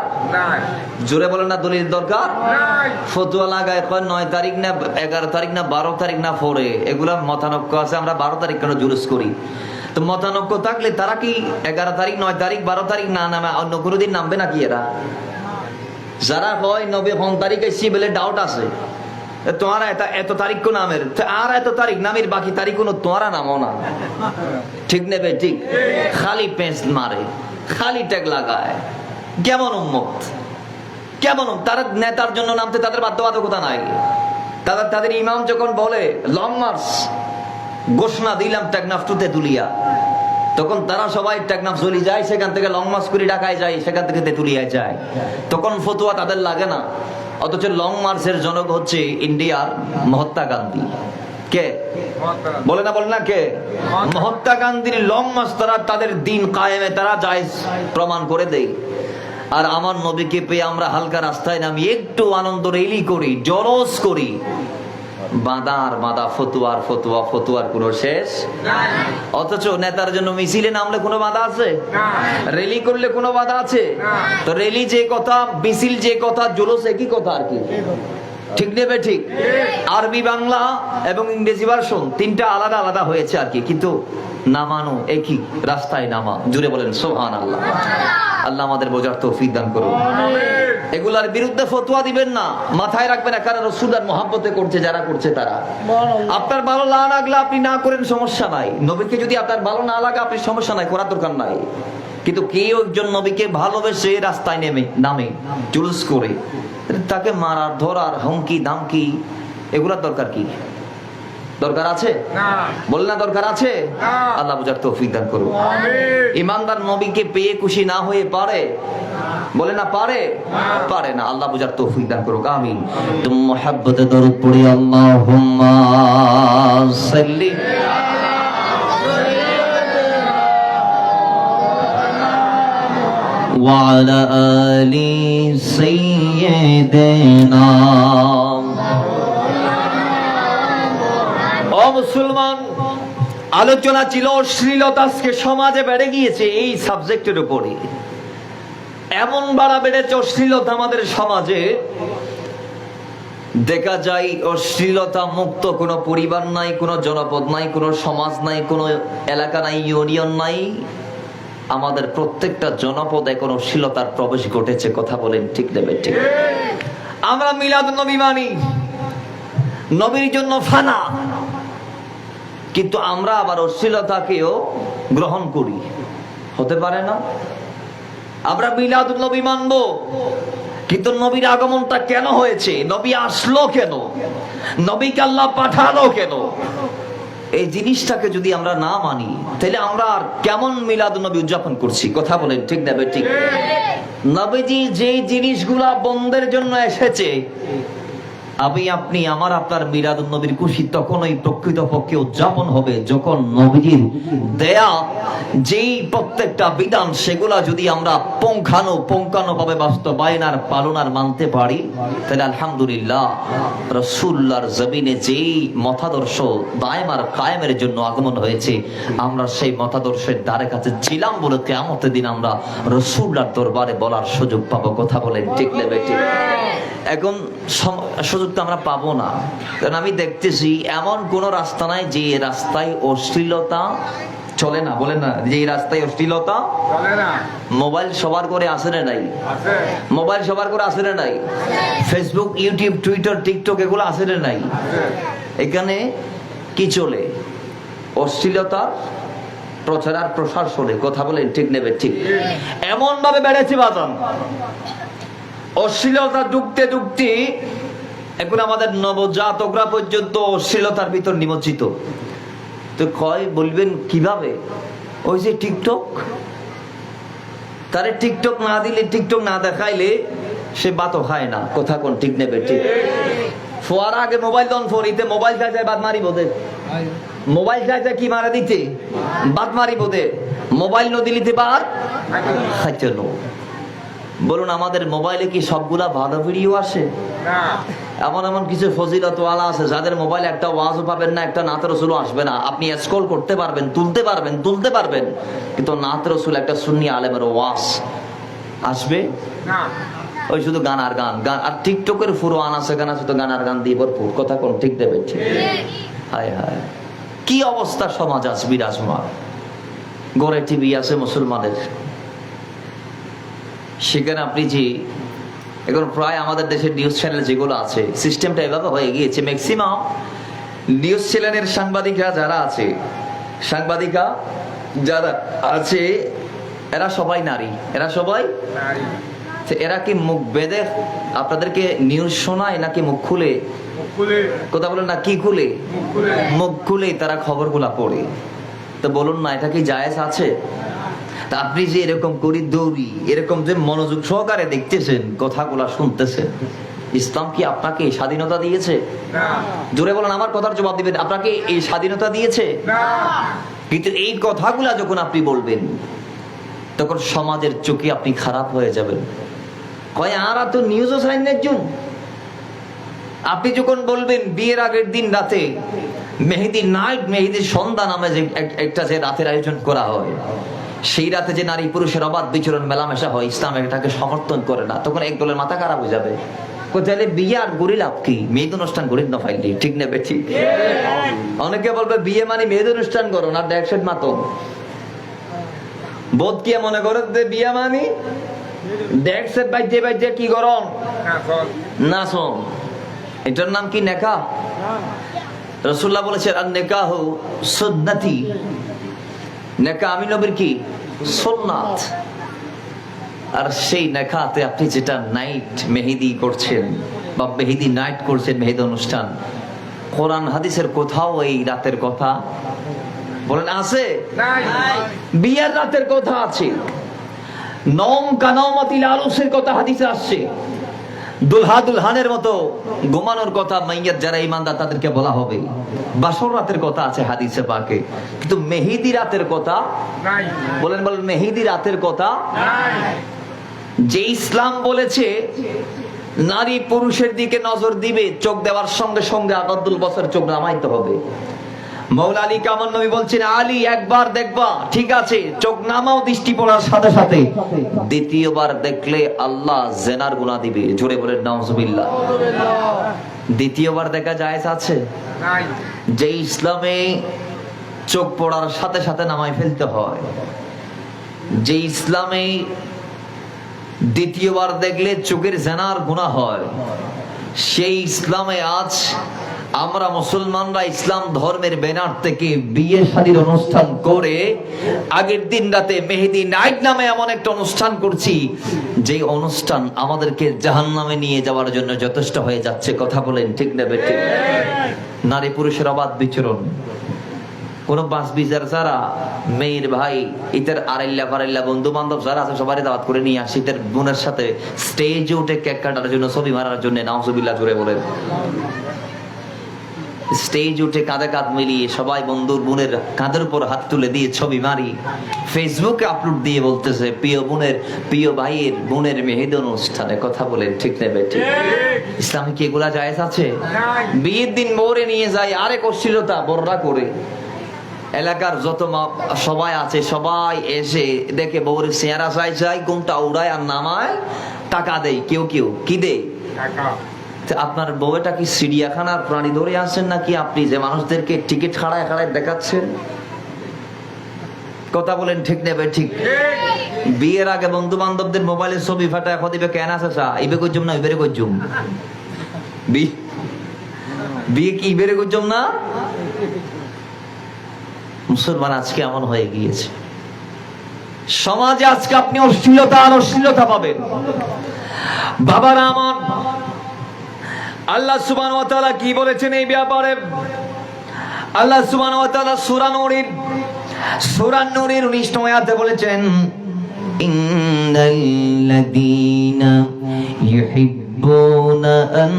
জোরে বলেন না, দলিলের দরকার। ফতুয়া লাগায় 9 তারিখ না 11 তারিখ না 12 তারিখ না পরে, এগুলা মতানক্য আছে। আমরা 12 তারিখ কেন জুলুস করি? তো মতানক্য থাকলে তারা কি 11 তারিখ 9 তারিখ 12 তারিখ না নামে অন্য কোনো দিন নামবে নাকি? এরা যারা হয় নবে 9 তারিখ এসছি বলে ডাউট আছে, তোমার এত তারিখ কোন নামের, আর এত তারিখ নামের বাকি তারিখ কোনো তোমারা নামও না। ঠিক নেবে ঠিক, খালি পেঁচ মারে, খালি ট্যাগ লাগায়। কেমন উম্মত, কেমন তারা নেতার জন্য নামতে তাদের বাধ্যবাধকতা নাই। তাদের ইমাম যখন বলে লং মার্চ ঘোষণা দিলাম টেকনাফ টুতে তুলিয়া, তখন তারা সবাই টেকনাফ চলে যায়, সেখান থেকে লং মার্চ করে ঢাকায় যায়, সেখান থেকে তেতুলিয়ায় যায়। তখন ফতুয়া তাদের লাগে না। অথচ লং মার্চের জনক হচ্ছে ইন্ডিয়ার মহাত্মা গান্ধী। কে বলে না, বলে না কে? মহাত্মা গান্ধীর লং মার্চ তারা তাদের দিন কায়েমে তারা জায়েজ প্রমাণ করে দেয়। আর আমার নবীকে পেয়ে আমরা হালকা রাস্তায় নামি একটু আনন্দ রেলি করি, জলস করি, বাঁধার বাঁধা ফতুয়ার ফতুয়া, ফতুয়ার কোনো শেষ। অথচ নেতার জন্য মিছিলে নামলে কোনো বাধা আছে? রেলি করলে কোনো বাধা আছে? তো রেলি যে কথা, মিছিল যে কথা, জুলুস একই কথা আর কি। ঠিক নেবে ঠিক। আরবি বাংলা এবং ইংরেজি ভার্সন তিনটা আলাদা আলাদা হয়েছে আর কি, কিন্তু নামানো একই, রাস্তায় নামা। জুড়ে বলেন সুবহানাল্লাহ। আল্লাহ আমাদের বোঝার তৌফিক দান করুন। এগুলার বিরুদ্ধে ফতোয়া দিবেন না, মাথায় রাখবেন না, কারণ রাসূলের মহব্বতে করছে যারা করছে তারা। আপনার ভালো না লাগলে আপনি না করেন, সমস্যা নাই। নবীকে যদি আপনার ভালো না লাগে আপনি সমস্যা নাই, করার দরকার নাই। কিন্তু কেউ একজন নবীকে ভালোবেসে রাস্তায় নামে জুলুস করে, তাকে মারার, ধরার, হুমকি দামকি, এগুলার দরকার কি? দরকার আছে? বল না, দরকার আছে? আল্লাহ বুঝার তৌফিক দান করুন। ইমানদার নবীকে পেয়ে খুশি না হয়ে পারে? বলে না পারে? পারে না। আল্লাহ বুঝার তৌফিক দান করুক, আমিন। তুম মুহাব্বতে দরুদ পড়ি, আল্লাহুম্মা সাল্লি ওয়া আলা আলি সাইয়্যিদিনা। ও মুসলমান, আলোচনা ছিল অশ্লীলতা আজকে সমাজে বেড়ে গিয়েছে এই সাবজেক্টের উপরে। এমন বাড়া বেড়েছে অশ্লীলতা আমাদের সমাজে, দেখা যায় অশ্লীলতা মুক্ত কোনো পরিবার নাই, কোনো জনপদ নাই, কোনো সমাজ নাই, কোনো এলাকা নাই, ইউনিয়ন নাই। আমাদের প্রত্যেকটা জনপদ এখন অশ্লীলতার প্রবেশ ঘটেছে। কথা বলেন ঠিক নেবে ঠিক। আমরা মিলাদুন নবী মানি, নবীর জন্য ফানা, কিন্তু আমরা আবার অশ্লীলতাকেও গ্রহণ করি। হতে পারে না? আমরা মিলাদুন নবী মানবো, কিন্তু নবীর আগমনটা কেন হয়েছে, নবী আসলো কেন, নবীকে আল্লাহ পাঠালো কেন, এই জিনিসটাকে যদি আমরা না মানি তাহলে আমরা আর কেমন মিলাদুন নবী উদযাপন করছি? কথা বলেন ঠিক না ঠিক? নবীজি যে জিনিসগুলা বন্ধের জন্য এসেছে, আমি আপনি আমার আপনার মিলাদুন নবীর খুশি তখনই প্রকৃতপক্ষে উদযাপন হবে যখন নবীজির দেয়া যেই প্রত্যেকটা বিধান সেগুলা যদি আমরা পুঙ্খানুপুঙ্খানুভাবে বাস্তবায়ন আর পালন আর মানতে পারি, তাহলে আলহামদুলিল্লাহ রাসূলুল্লাহর জমিনে যেই মতাদর্শ দায়েম আর কায়েমের জন্য আগমন হয়েছে, আমরা সেই মতাদর্শের দ্বারে কাছে ছিলাম বলে কিয়ামতের দিন আমরা রাসূলুল্লাহর দরবারে বলার সুযোগ পাবো। কথা বলেন ঠিক না ঠিক? এখন সুযোগটা আমরা পাবো না, কারণ আমি দেখতেছি এমন কোন রাস্তা নাই যে রাস্তায় অশ্লীলতা চলে না। বলে না, যে রাস্তায় অশ্লীলতা চলে না। মোবাইল সবার করে আসে না নাই? মোবাইল সবার করে আসে না নাই? ফেসবুক, ইউটিউব, টুইটার, টিকটক এগুলো আসে না নাই? এখানে কি চলে? অশ্লীলতা প্রচার আর প্রসার চলে। কথা বলেন ঠিক নেবে ঠিক? এমন ভাবে বেড়েছে বাজান, অশ্লীলতা ঢুকতে ঢুকতে এখন আমাদের নবজাতকরা পর্যন্ত অশ্লীলতার ভিতর নিমজ্জিত। তো কয় বলবেন কিভাবে? ওই যে টিকটক, তারে টিকটক না দিলে, টিকটক না দেখাইলে সে ভাতও খায় না। কথা কোন ঠিক নেবে ঠিক? ফোয়ার আগে মোবাইল দন ফরিতে মোবাইল খাই যায় বাদ মারি বোধে, মোবাইল খাই যায় কি মারা দিতে বাদ মারি বোধে, মোবাইল নদিলিতে বাদ খাইতে নো। বলুন আমাদের মোবাইলে কি সবগুলা ভালো ভিডিও আসে? এমন এমন কিছু ফজিলত ওয়ালা আছে যাদের মোবাইলে একটা ওয়াজও পাবেন না, একটা নাত রসুলও আসবে না। আপনি স্ক্রল করতে পারবেন, তুলতে পারবেন, কিন্তু নাত রসুল একটা সুন্নি আলেমের ওয়াজ আসবে না। ওই শুধু গান আর গান গান। আর টিকটকের পুরো আনাচে গান আছে, তো গান আর গান দিয়ে ভরপুর। কথা কোন ঠিক দেবে? ঠিক। হায় হায়, কি অবস্থা সমাজ আজ বিরাজমান। গড়ে টিভি আছে মুসলমানের, সেখানে আপনি যে এখন প্রায় আমাদের দেশের নিউজ চ্যানেল যেগুলো আছে, সিস্টেমটা এভাবে হয়ে গিয়েছে, ম্যাক্সিমাম নিউজ চ্যানেলের সাংবাদিকরা যারা আছে, সাংবাদিকা যারা আছে, এরা সবাই নারী। এরা সবাই নারী। এরা কি মুখ বেঁধে আপনাদেরকে নিউজ শোনায় নাকি মুখ খুলে? কথা বলেন না, কি খুলে? মুখ খুলে তারা খবরগুলা পড়ে। তো বলুন না, এটা কি জায়েজ আছে? তা আপনি যে এরকম করি দৌড়ি, এরকম যে মনোযোগ সহকারে দেখতেছেন, কথাগুলা শুনতেছেন, ইসলাম কি আপনাকে এই স্বাধীনতা দিয়েছে? জোরে বলেন, আমার কথার জবাব দিবেন। আপনাকে এই স্বাধীনতা দিয়েছে? কিন্তু এই কথাগুলা যখন আপনি বলবেন, তখন সমাজের চোখে আপনি খারাপ হয়ে যাবেন। কয় আর তো নিউজও চাইন একজন। আপনি যখন বলবেন বিয়ের আগের দিন রাতে মেহেদি নাইট, মেহেদির সন্ধ্যা নামে যে একটা যে রাতের আয়োজন করা হয়, সেই রাতে যে নারী পুরুষের অবাধ বিচরণ মেলামেশা হয়, ইসলাম এটাকে সমর্থন করে না। তখন এক দলের মাথা খারাপ হয়ে যাবে, তাহলে বিয়ে আর গড়ি লাভ কি? মেয়েদ অনুষ্ঠান গড়ি না ফাইলি, ঠিক নেবে? ঠিক। অনেকে বলবে বিয়ে মানে মেয়েদ অনুষ্ঠান করো না, ডেকসেট মাতো বোধ কি মনে করো যে বিয়ে মানে ডেকসেট বাইতে বাইতে কি গরম নাচন। এটার নাম কি নেকা? রাসূলুল্লাহ বলেছেন আর নেকাহ সুন্নতি, নেকা আমি নবীর কি সুন্নাত। আর সেই নেকাতে আপনি যেটা নাইট মেহেদি করছেন বা মেহেদি নাইট করছেন, মেহেদি অনুষ্ঠান, কোরআন হাদিসের কোথাও এই রাতের কথা বলেন আছে? বিয়ের রাতের কথা আছে, নম কানামাতিল আরুসের কথা হাদিসে আসছে, দুলহা দুলহানের মতো ঘুমানোর কথা মাইয়াত যারা ইমানদার তাদেরকে বলা হবে, বাসর রাতের কথা আছে হাদিসে পাকে, কিন্তু মেহেদি রাতের কথা নাই। বলেন মেহেদি রাতের কথা নাই। যে ইসলাম বলেছে নারী পুরুষের দিকে নজর দিবে, চোখ দেওয়ার সঙ্গে সঙ্গে 8 বছর চোখ নামাইতে হবে। মৌলা আলী কামাল নবী বলছেন, আলী একবার দেখবা ঠিক আছে, চোখ নামাও দৃষ্টি পড়ার সাথে সাথে, দ্বিতীয়বার দেখলে আল্লাহ জেনার গুনাহ দিবে। জোরে বলেন নাউজুবিল্লাহ। দ্বিতীয়বার দেখা জায়েজ আছে? নাই। যে ইসলামে চোখ পড়ার সাথে সাথে নামাই ফেলতে হয়, যে ইসলামে দ্বিতীয়বার দেখলে চোখের জেনার গুনাহ হয়, সেই ইসলামে আজ আমরা মুসলমানরা ইসলাম ধর্মের ব্যানার থেকে বিয়ে শাদীর অনুষ্ঠান করে আগের দিন রাতে মেহেদি নাইট নামে এমন একটা অনুষ্ঠান করছি, যে অনুষ্ঠান আমাদেরকে জাহান্নামে নিয়ে যাওয়ার জন্য যথেষ্ট হয়ে যাচ্ছে। কথা বলেন ঠিক না বেঠিক? নারী পুরুষের অবাধ বিচরণ, কোন বাস বিচার ছাড়া মেয়ের ভাই ইতার আড়াইল্লা ফারাইল্লা বন্ধু বান্ধব যারা আছে সবারই দাওয়াত করে নিয়ে আসি, তার বোনের সাথে স্টেজে উঠে কেক কাটার জন্য, ছবি মারার জন্য। নাউজুবিল্লাহ জোরে বলেন। স্টেজ উঠে কাঁধে কাঁধ মিলিয়ে সবাই বন্ধুর বোনের কাঁধের উপর হাত তুলে দিয়ে ছবি মারি, ফেসবুকে আপলোড দিয়ে বলতেছে প্রিয় বোনের, প্রিয় ভাইয়ের বোনের মেহেদি অনুষ্ঠানে। কথা বলেন ঠিক নেবে ঠিক? ইসলামে কি এগুলা জায়েজ আছে? বিয়ের দিন বউরে নিয়ে যায় আরেক অশ্লীলতা বড়রা করে, এলাকার যত সবাই আছে সবাই এসে দেখে বউর চেহারা চাই ঘুমটা উড়ায় আর নামায়, টাকা দেয়। কেউ কেউ কি দেয়? টাকা। আপনার বউটা কি চিড়িয়াখানার প্রাণী ধরে আছেন নাকি আপনি যে মানুষদেরকে টিকিট খাড়ায় খাড়ায় দেখাচ্ছেন? কথা বলেন ঠিক নেবে ঠিক? বিয়ের আগে বন্ধু বান্ধবদের মোবাইলের ছবি ফাটা এখন দিবে, কেন আছে চা ইবে করছুম না ইবেরে করছুম? বিয়ে কি ইবেরে করছুম না? মুসলমান আজকে এমন হয়ে গিয়েছে, সমাজে আজকে আপনি অশ্লীলতা আর অশ্লীলতা পাবেন। বাবারা আমার, আল্লাহ সুবহানাহু ওয়া তাআলা কি বলেছেন এই ব্যাপারে? আল্লাহ সুবহানাহু ওয়া তাআলা সূরা নূরের 19 নং আয়াতে বলেছেন, ইন্নাল্লাযীনা ইউহিব্বুনা আন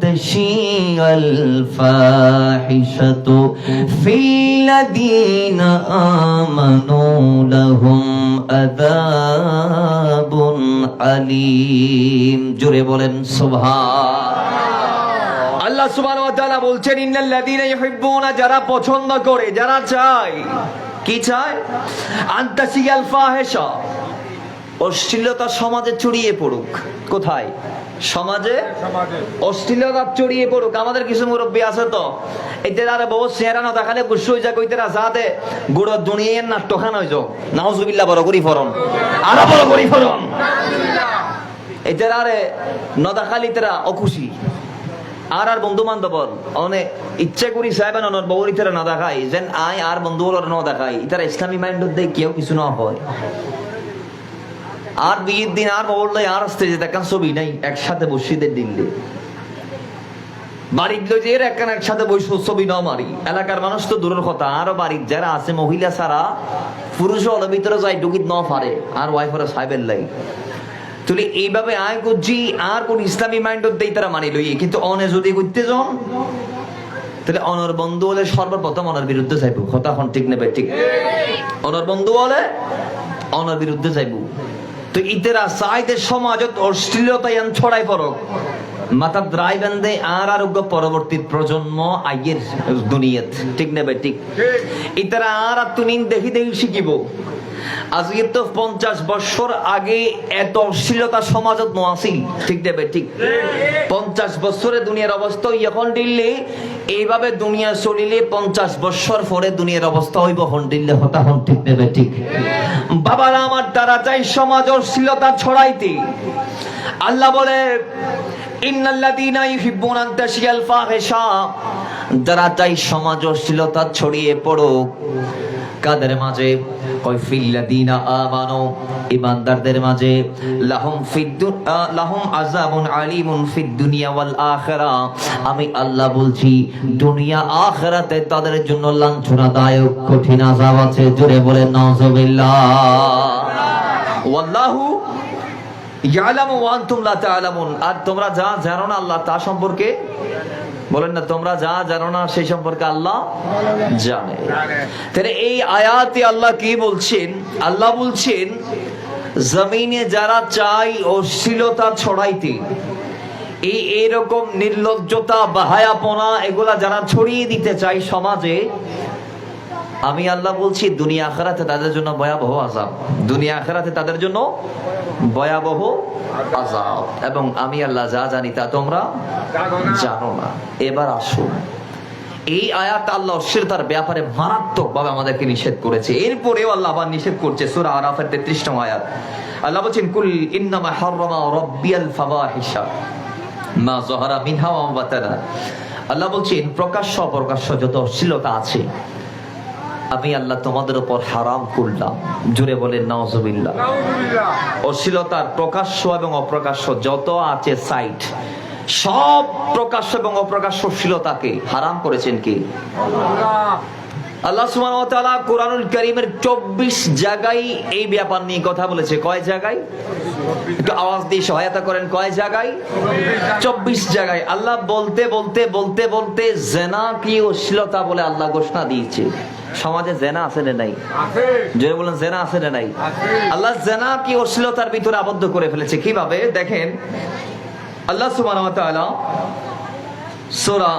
তাশিয়াল ফাহিশাতু ফিল্লাযীনা আমানু লাহুম আযাবুন আলীম। জোরে বলেন সুবহান। আল্লাহ সুবহানাহু ওয়া তাআলা বলছেন ইন্নাল্লাযীনা ইউহিব্বুনা, যারা পছন্দ করে, যারা চায়, কি চায়? আনতাসিয়াল ফাহিশা, অশ্লীলতা সমাজে ছড়িয়ে পড়ুক। কোথায়? সমাজে অশ্লীলতা ছড়িয়ে পড়ুক। আমাদের কিছু মুরব্বী আছে তো, এতে আরে বহু চেহারা না দেখালে গুসু হয়ে যা কইতে যাতে গুড় দুনিয়ার নাট্যখান হয়ে যাও। নাউজুবিল্লাহ, বড় করি ফরন, আরো বড় করি ফরন। এতে আরে না দেখালি তারা অখুশি। আর বন্ধু বান্ধব অনেক ইচ্ছে করি সাহেবেন অনর বউরি তারা না দেখাই, যেন আয় আর বন্ধু বলার না দেখাই। তারা ইসলামী মাইন্ড দিয়ে কেউ কিছু না হয়। আর বিয়ের দিন আর বললে আর স্টেজে দেখান ছবি নাই, একসাথে বসিদের দিল্লি বাড়ির যে একসাথে বসে ছবি না মারি। এলাকার মানুষ তো দূরের কথা, আরো বাড়ির যারা আছে মহিলা ছাড়া পুরুষ হলে ভিতরে যাই ঢুকিত ন পারে, আর ওয়াইফার সাহেবের লাই তুলি এইভাবে আয় করছি। আর কোন ইসলামী মাইন্ড দেই তারা মানি লই, কিন্তু অনে যদি করতে যান তাহলে অনর বন্ধু হলে সর্বপ্রথম অনার বিরুদ্ধে যাইব। কথা এখন ঠিক নেবে, ঠিক? অনর বন্ধু হলে অনার বিরুদ্ধে যাইব। তো ইতেরা চাইদের সমাজত অশ্লীলতা ছড়াই পড়ক, মাথা দ্রাই বান্ধে আর আরোগ্য পরবর্তী প্রজন্ম আইয়ের দুনিয়াত, ঠিক নেবে, ঠিক? ইতারা আর তুমি দেখি দেখি শিখিব। আজকে তো 50 বছর আগে এত অশ্লীলতা সমাজত নআছিল, ঠিক নেবে, ঠিক? 50 বছরে দুনিয়ার অবস্থা এখন দিল্লি এইভাবে দুনিয়া চলিলে 50 বছর পরে দুনিয়ার অবস্থা হইব হন দিল্লি। হতা হন, ঠিক নেবে, ঠিক? বাবারা আমার, দ্বারা চাই সমাজ অশ্লীলতা ছড়াইতে। আল্লাহ বলে ইন্নাল্লাযীনা ইউহিব্বুনা আন তাশিয়াল ফাহিশা, যারা চাই সমাজ অশ্লীলতা ছড়িয়ে পড়ুক। কাদের মাঝে? কয় ফিল্লাযীনা আমানু, ঈমানদারদের মাঝে। লাহুম আযাবুন আলীমুন ফিদ দুনিয়া ওয়াল আখিরা, আমি আল্লাহ বলছি দুনিয়া আখিরাতে তাদের জন্য লাঞ্ছনাদায়ক কঠিন আযাব আছে। জোরে বলেন নাউজুবিল্লাহ। ওয়াল্লাহু ইয়ালামু ওয়া আনতুম লা তা'লামুন, আর তোমরা যা জানো না আল্লাহ তা সম্পর্কে বলেন না, তোমরা যা জানো না সেই সম্পর্কে আল্লাহ জানে। তাহলে এই আয়াতে আল্লাহ কি বলছেন? আল্লাহ বলছেন জমিনে যারা চাই অশ্লীলতা ছড়াইতে, এইরকম নির্লজ্জতা বাহায়াপনা এগুলা যারা ছড়িয়ে দিতে চাই সমাজে, আমি আল্লাহ বলছি দুনিয়া আখিরাতে তাদের জন্য ভয়াবহ আযাব। দুনিয়া আখিরাতে তাদের জন্য ভয়াবহ আযাব। এবং আমি আল্লাহ যা জানি তা তোমরা জানো না। এবার আসুন, এই আয়াত আল্লাহ অশ্লীলতার ব্যাপারে মারাত্মকভাবে আমাদেরকে নিষেধ করেছে। এরপরেও আল্লাহ আবার নিষেধ করছে। সূরা আরাফের 33 নং আয়াত আল্লাহ বলেন কুল ইন্নামা হাররামা রাব্বিয়াল ফাওয়াহিশা মা যাহারা মিনহা ওয়া মা বাতানা। আল্লাহ বলেন প্রকাশ্য অপ্রকাশ্য যত অশ্লীলতা আছে আমি আল্লাহ তোমাদের উপর হারাম করলাম। জোরে বলেন নাউজুবিল্লাহ। অশ্লীলতার প্রকাশ্য এবং অপ্রকাশ্য যত আছে সাইট, সব প্রকাশ্য এবং অপ্রকাশ্য অশ্লীলতাকে হারাম করেছেন কি? আল্লাহ সুবহানাহু ওয়া তাআলা কোরআনুল কারীমের 24 জায়গায় এই ব্যাপার নিয়ে কথা বলেছে। কয় জায়গায়? একটু আওয়াজ দিয়ে সহায়তা করেন। কয় জায়গায়? 24 জায়গায়। আল্লাহ বলতে বলতে বলতে বলতে জিনা কি অশ্লীলতা বলে আল্লাহ ঘোষণা দিয়েছে। সমাজে জেনা আছে না নাই? আছে। জোরে বলেন জেনা আছে না নাই? আছে। আল্লাহ জেনা কি অশ্লীলতার ভিতরে আবদ্ধ করে ফেলেছে। কিভাবে? দেখেন আল্লাহ সুবহানাহু ওয়া তাআলা সূরা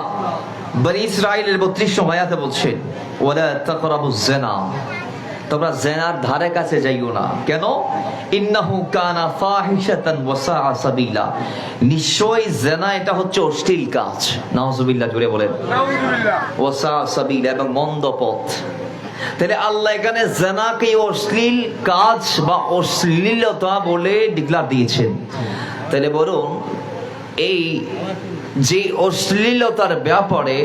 বনী ইসরাঈলের 32 নং আয়াতে বলছেন ওয়ালা তাকরাবুজ জিনা, তোমরা জিনার ধারে কাছে যাইও না। কেন? ইন্নাহু কানা ফাহিশাতান ওয়া সাআ সাবিলা, নিশ্চয়ই জিনা এটা হচ্ছে অশ্লীল কাজ। নাউজুবিল্লাহ, জোরে বলেন নাউজুবিল্লাহ। ওয়া সাআ সাবিলা, এবং মন্দ পথ। তাহলে আল্লাহ এখানে জিনাকে অশ্লীল কাজ বা অশ্লীলতা বলে ডিক্লার দিয়েছেন। তাহলে বলুন এই যে অশ্লীলতার ব্যাপারে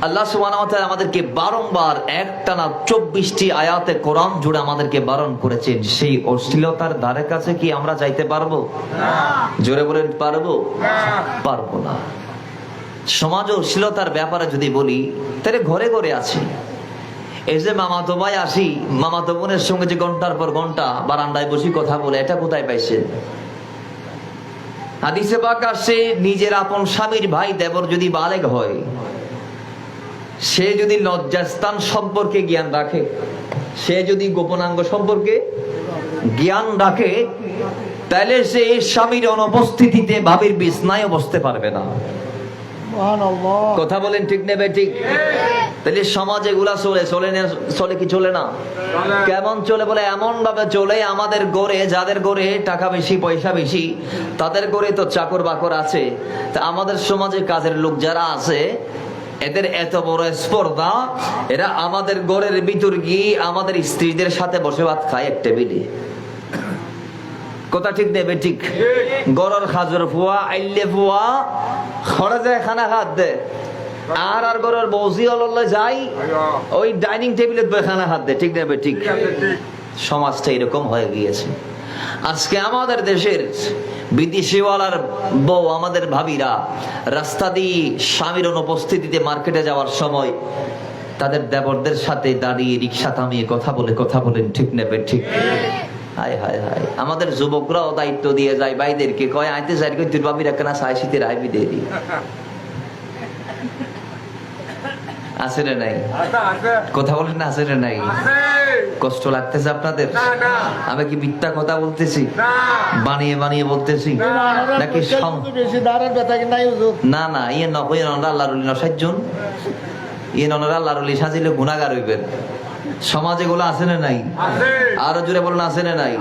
আল্লাহ সুবহানাহু ওয়া তাআলা আমাদেরকে বারংবার একটানা 24টি আয়াতে কোরআন জুড়ে আমাদেরকে বারণ করেছেন, সেই অশ্লীলতার ধারে কাছে কি আমরা যাইতে পারবো? না। জোরে বলেন পারবো? না। পারবো না। সমাজ অশ্লীলতার ব্যাপারে যদি বলি তাহলে ঘরে ঘরে আছে। এই যে মামাতো ভাই আসি, মামাতো বোনের সঙ্গে যে ঘন্টার পর ঘন্টা বারান্দায় বসে কথা বলে, এটা কোথায় পাইছে? হাদিসে পাক আসছে নিজের আপন স্বামীর ভাই দেবর যদি বালেগ হয়, সে যদি লজ্জাস্থান সম্পর্কে জ্ঞান রাখে, সে যদি গোপনাঙ্গ সম্পর্কে জ্ঞান রাখে, তাহলে সে স্বামীর অনুপস্থিতিতে ভাবির বিছনায় বসতে পারবে না। কথা বলেন ঠিক নেবে ঠিক? তাহলে সমাজ এগুলা চলে কি চলে না? কেমন চলে বলে? এমন ভাবে চলে আমাদের গড়ে, যাদের গড়ে টাকা বেশি পয়সা বেশি তাদের গড়ে তো চাকর বাকর আছে। তা আমাদের সমাজে কাজের লোক যারা আছে এদের এত বড় স্পর্ধা, এরা আমাদের গড়ের ভিতর গিয়ে আমাদের স্ত্রীদের সাথে বসে ভাত খায় এক টেবিলে। কথা ঠিক নেবে ঠিক? গড়র খাজর ফুয়া আইলে ফুয়া খড়ে যায় খানা খাত দে, আর গড়ের বৌসি হল্লা যাই ওই ডাইনিং টেবিলে খানা খাত দে। ঠিক নেবে ঠিক? সমাজটা এরকম হয়ে গিয়েছে। আজকে আমাদের দেশের বিদেশিওয়ালার বউ, আমাদের ভাবিরা রাস্তা দিয়ে স্বামীর অনুপস্থিতিতে মার্কেটে যাওয়ার সময় তাদের দেবরদের সাথে দাঁড়িয়ে রিক্সা থামিয়ে কথা বলেন ঠিক নেবে ঠিক? হায় হায় হায়, আমাদের যুবকরাও দায়িত্ব দিয়ে যায় ভাইদেরকে, কয় আইতে চাই কই তোর বাবির একখানা সাই শীতের আইবি দেরি আছে রে নাই? কথা বলেন না, আছে রে নাই? কষ্ট লাগতেছে আপনাদের? আমি কি মিথ্যা কথা বলতেছি, বানিয়ে বানিয়ে বলতেছি নাকি? না না, ইয়ে নকই আল্লাহর ওলি নসাইজন, ইয়ে ননরা আল্লাহর ওলি সাজিলে গুনাহগার হইবেন। সমাজে এগুলো আছে না নাই? আরো জোরে বলুন, আছে না নাই?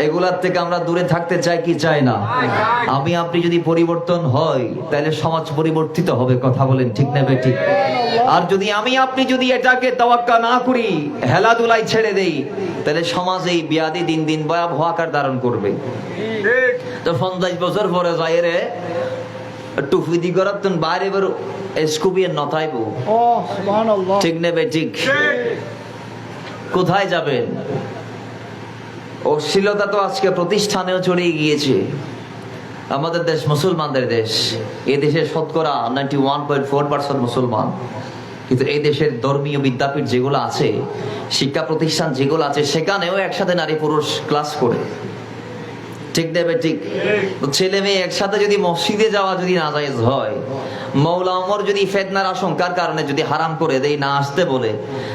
এগুলার থেকে আমরা দূরে থাকতে চাই কি চাই না? আমি আপনি যদি পরিবর্তন হয় তাহলে সমাজ পরিবর্তিত হবে। কথা বলেন ঠিক নেবে ঠিক? আর যদি আমি আপনি যদি এটাকে তাওয়াক্কা না করি, হেলাদুলাই ছেড়ে দেই, তাহলে সমাজ এই বিয়াদি দিন দিন ভয়াবহ আকার ধারণ করবে। তো 50 বছর পরে যায় রে টুফি দি করার তুন বাইরে বেরো স্কুবিয়ে নথাইব। ঠিক নেবে ঠিক? কোথায় যাবেন? অশ্লীলতা তো আজকে প্রতিষ্ঠানেও চলে গিয়েছে। আমাদের দেশ মুসলমানদের দেশ, এই দেশের শতকরা 91.4% মুসলমান, কিন্তু এই দেশের ধর্মীয় বিদ্যাপীঠ যেগুলো আছে, শিক্ষা প্রতিষ্ঠান যেগুলো আছে, সেখানেও একসাথে নারী পুরুষ ক্লাস করে। ঠিক দেবে ঠিক? ছেলে মেয়ে একসাথে যদি মসজিদে যাওয়া যদি নাজায়েজ হয়, মৌলা ওমর যদি ফিতনার আশঙ্কার কারণে যদি হারাম করে দেই না আসতে বলে,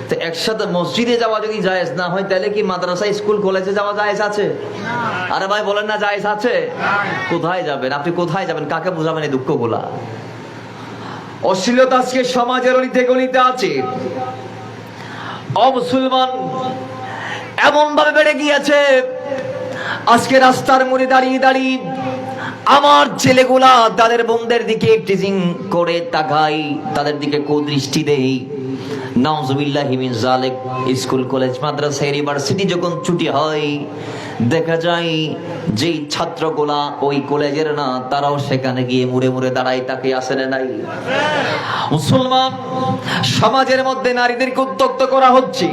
তো একসাথে মসজিদে যাওয়া যদি জায়েজ না হয়, তাহলে কি মাদ্রাসা স্কুল কলেজে যাওয়া জায়েজ আছে? আরে ভাই বলেন না, জায়েজ আছে? কোথায় যাবেন আপনি? কোথায় যাবেন? কাকে বুঝাবেন এই দুঃখগুলা? অশ্লীলতা আজকে সমাজের অলিতে গলিতে আছে। অমুসলমান এমন ভাবে বেড়ে গিয়েছে, আজকে রাস্তার মোড়ে দাঁড়িয়ে দাঁড়িয়ে আমার ছেলেগুলা তাদের বোনদের দিকে টিজিং করে তাকাই, তাদের দিকে কুদৃষ্টি দেই। নাউজুবিল্লাহি মিন যালিক। স্কুল কলেজ মাদ্রাসা ইউনিভার্সিটি যখন ছুটি হয়, দেখা যায় যেই ছাত্রগুলা ওই কলেজের না, তারাও সেখানে গিয়ে মুড়ে মুড়ে দাঁড়ায় তাকে আসে না নাই? মুসলমান সমাজের মধ্যে নারীদেরকে উত্ত্যক্ত করা হচ্ছে।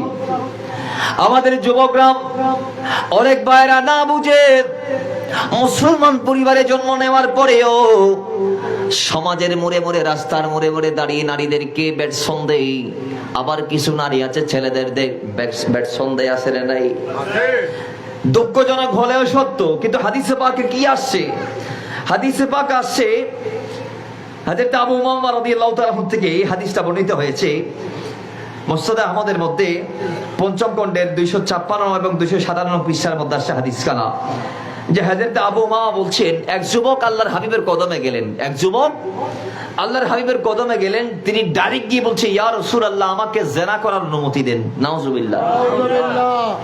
আমাদের যুবকরা অনেক ভাইরা না বুঝে মুসলমান পরিবারে জন্ম নেওয়ার পরেও সমাজের মোড়ে মোড়ে, রাস্তার মোড়ে মোড়ে দাঁড়িয়ে নারীদেরকে বেডসন দেয়। আবার কিছু নারী আছে ছেলেদের বেডসন দেয়, আছে না নাই? দুঃখজনক হলেও সত্য। কিন্তু হাদিসে পাকে কি আসছে? হাদিসে পাক আসছে, হযরত আবু উমামা রাদিয়াল্লাহু তাআলা থেকে এই হাদিসটা বর্ণিত হয়েছে মুসনাদ আহমদের মধ্যে ৫ম খণ্ডের ২৫৬ এবং ২৫৭ পৃষ্ঠার মধ্যে আসছে হাদিস খানা, যে হযরত আবু উমামা বলছেন, এক যুবক আল্লাহর হাবিবের কদমে গেলেন। এক যুবক আল্লাহর হাবিবের কদমে গেলেন, তিনি ডাইরেক্ট গিয়ে বলছে, ইয়া রাসূলুল্লাহ, আমাকে জিনা করার অনুমতি দেন। নাউজুবিল্লাহ।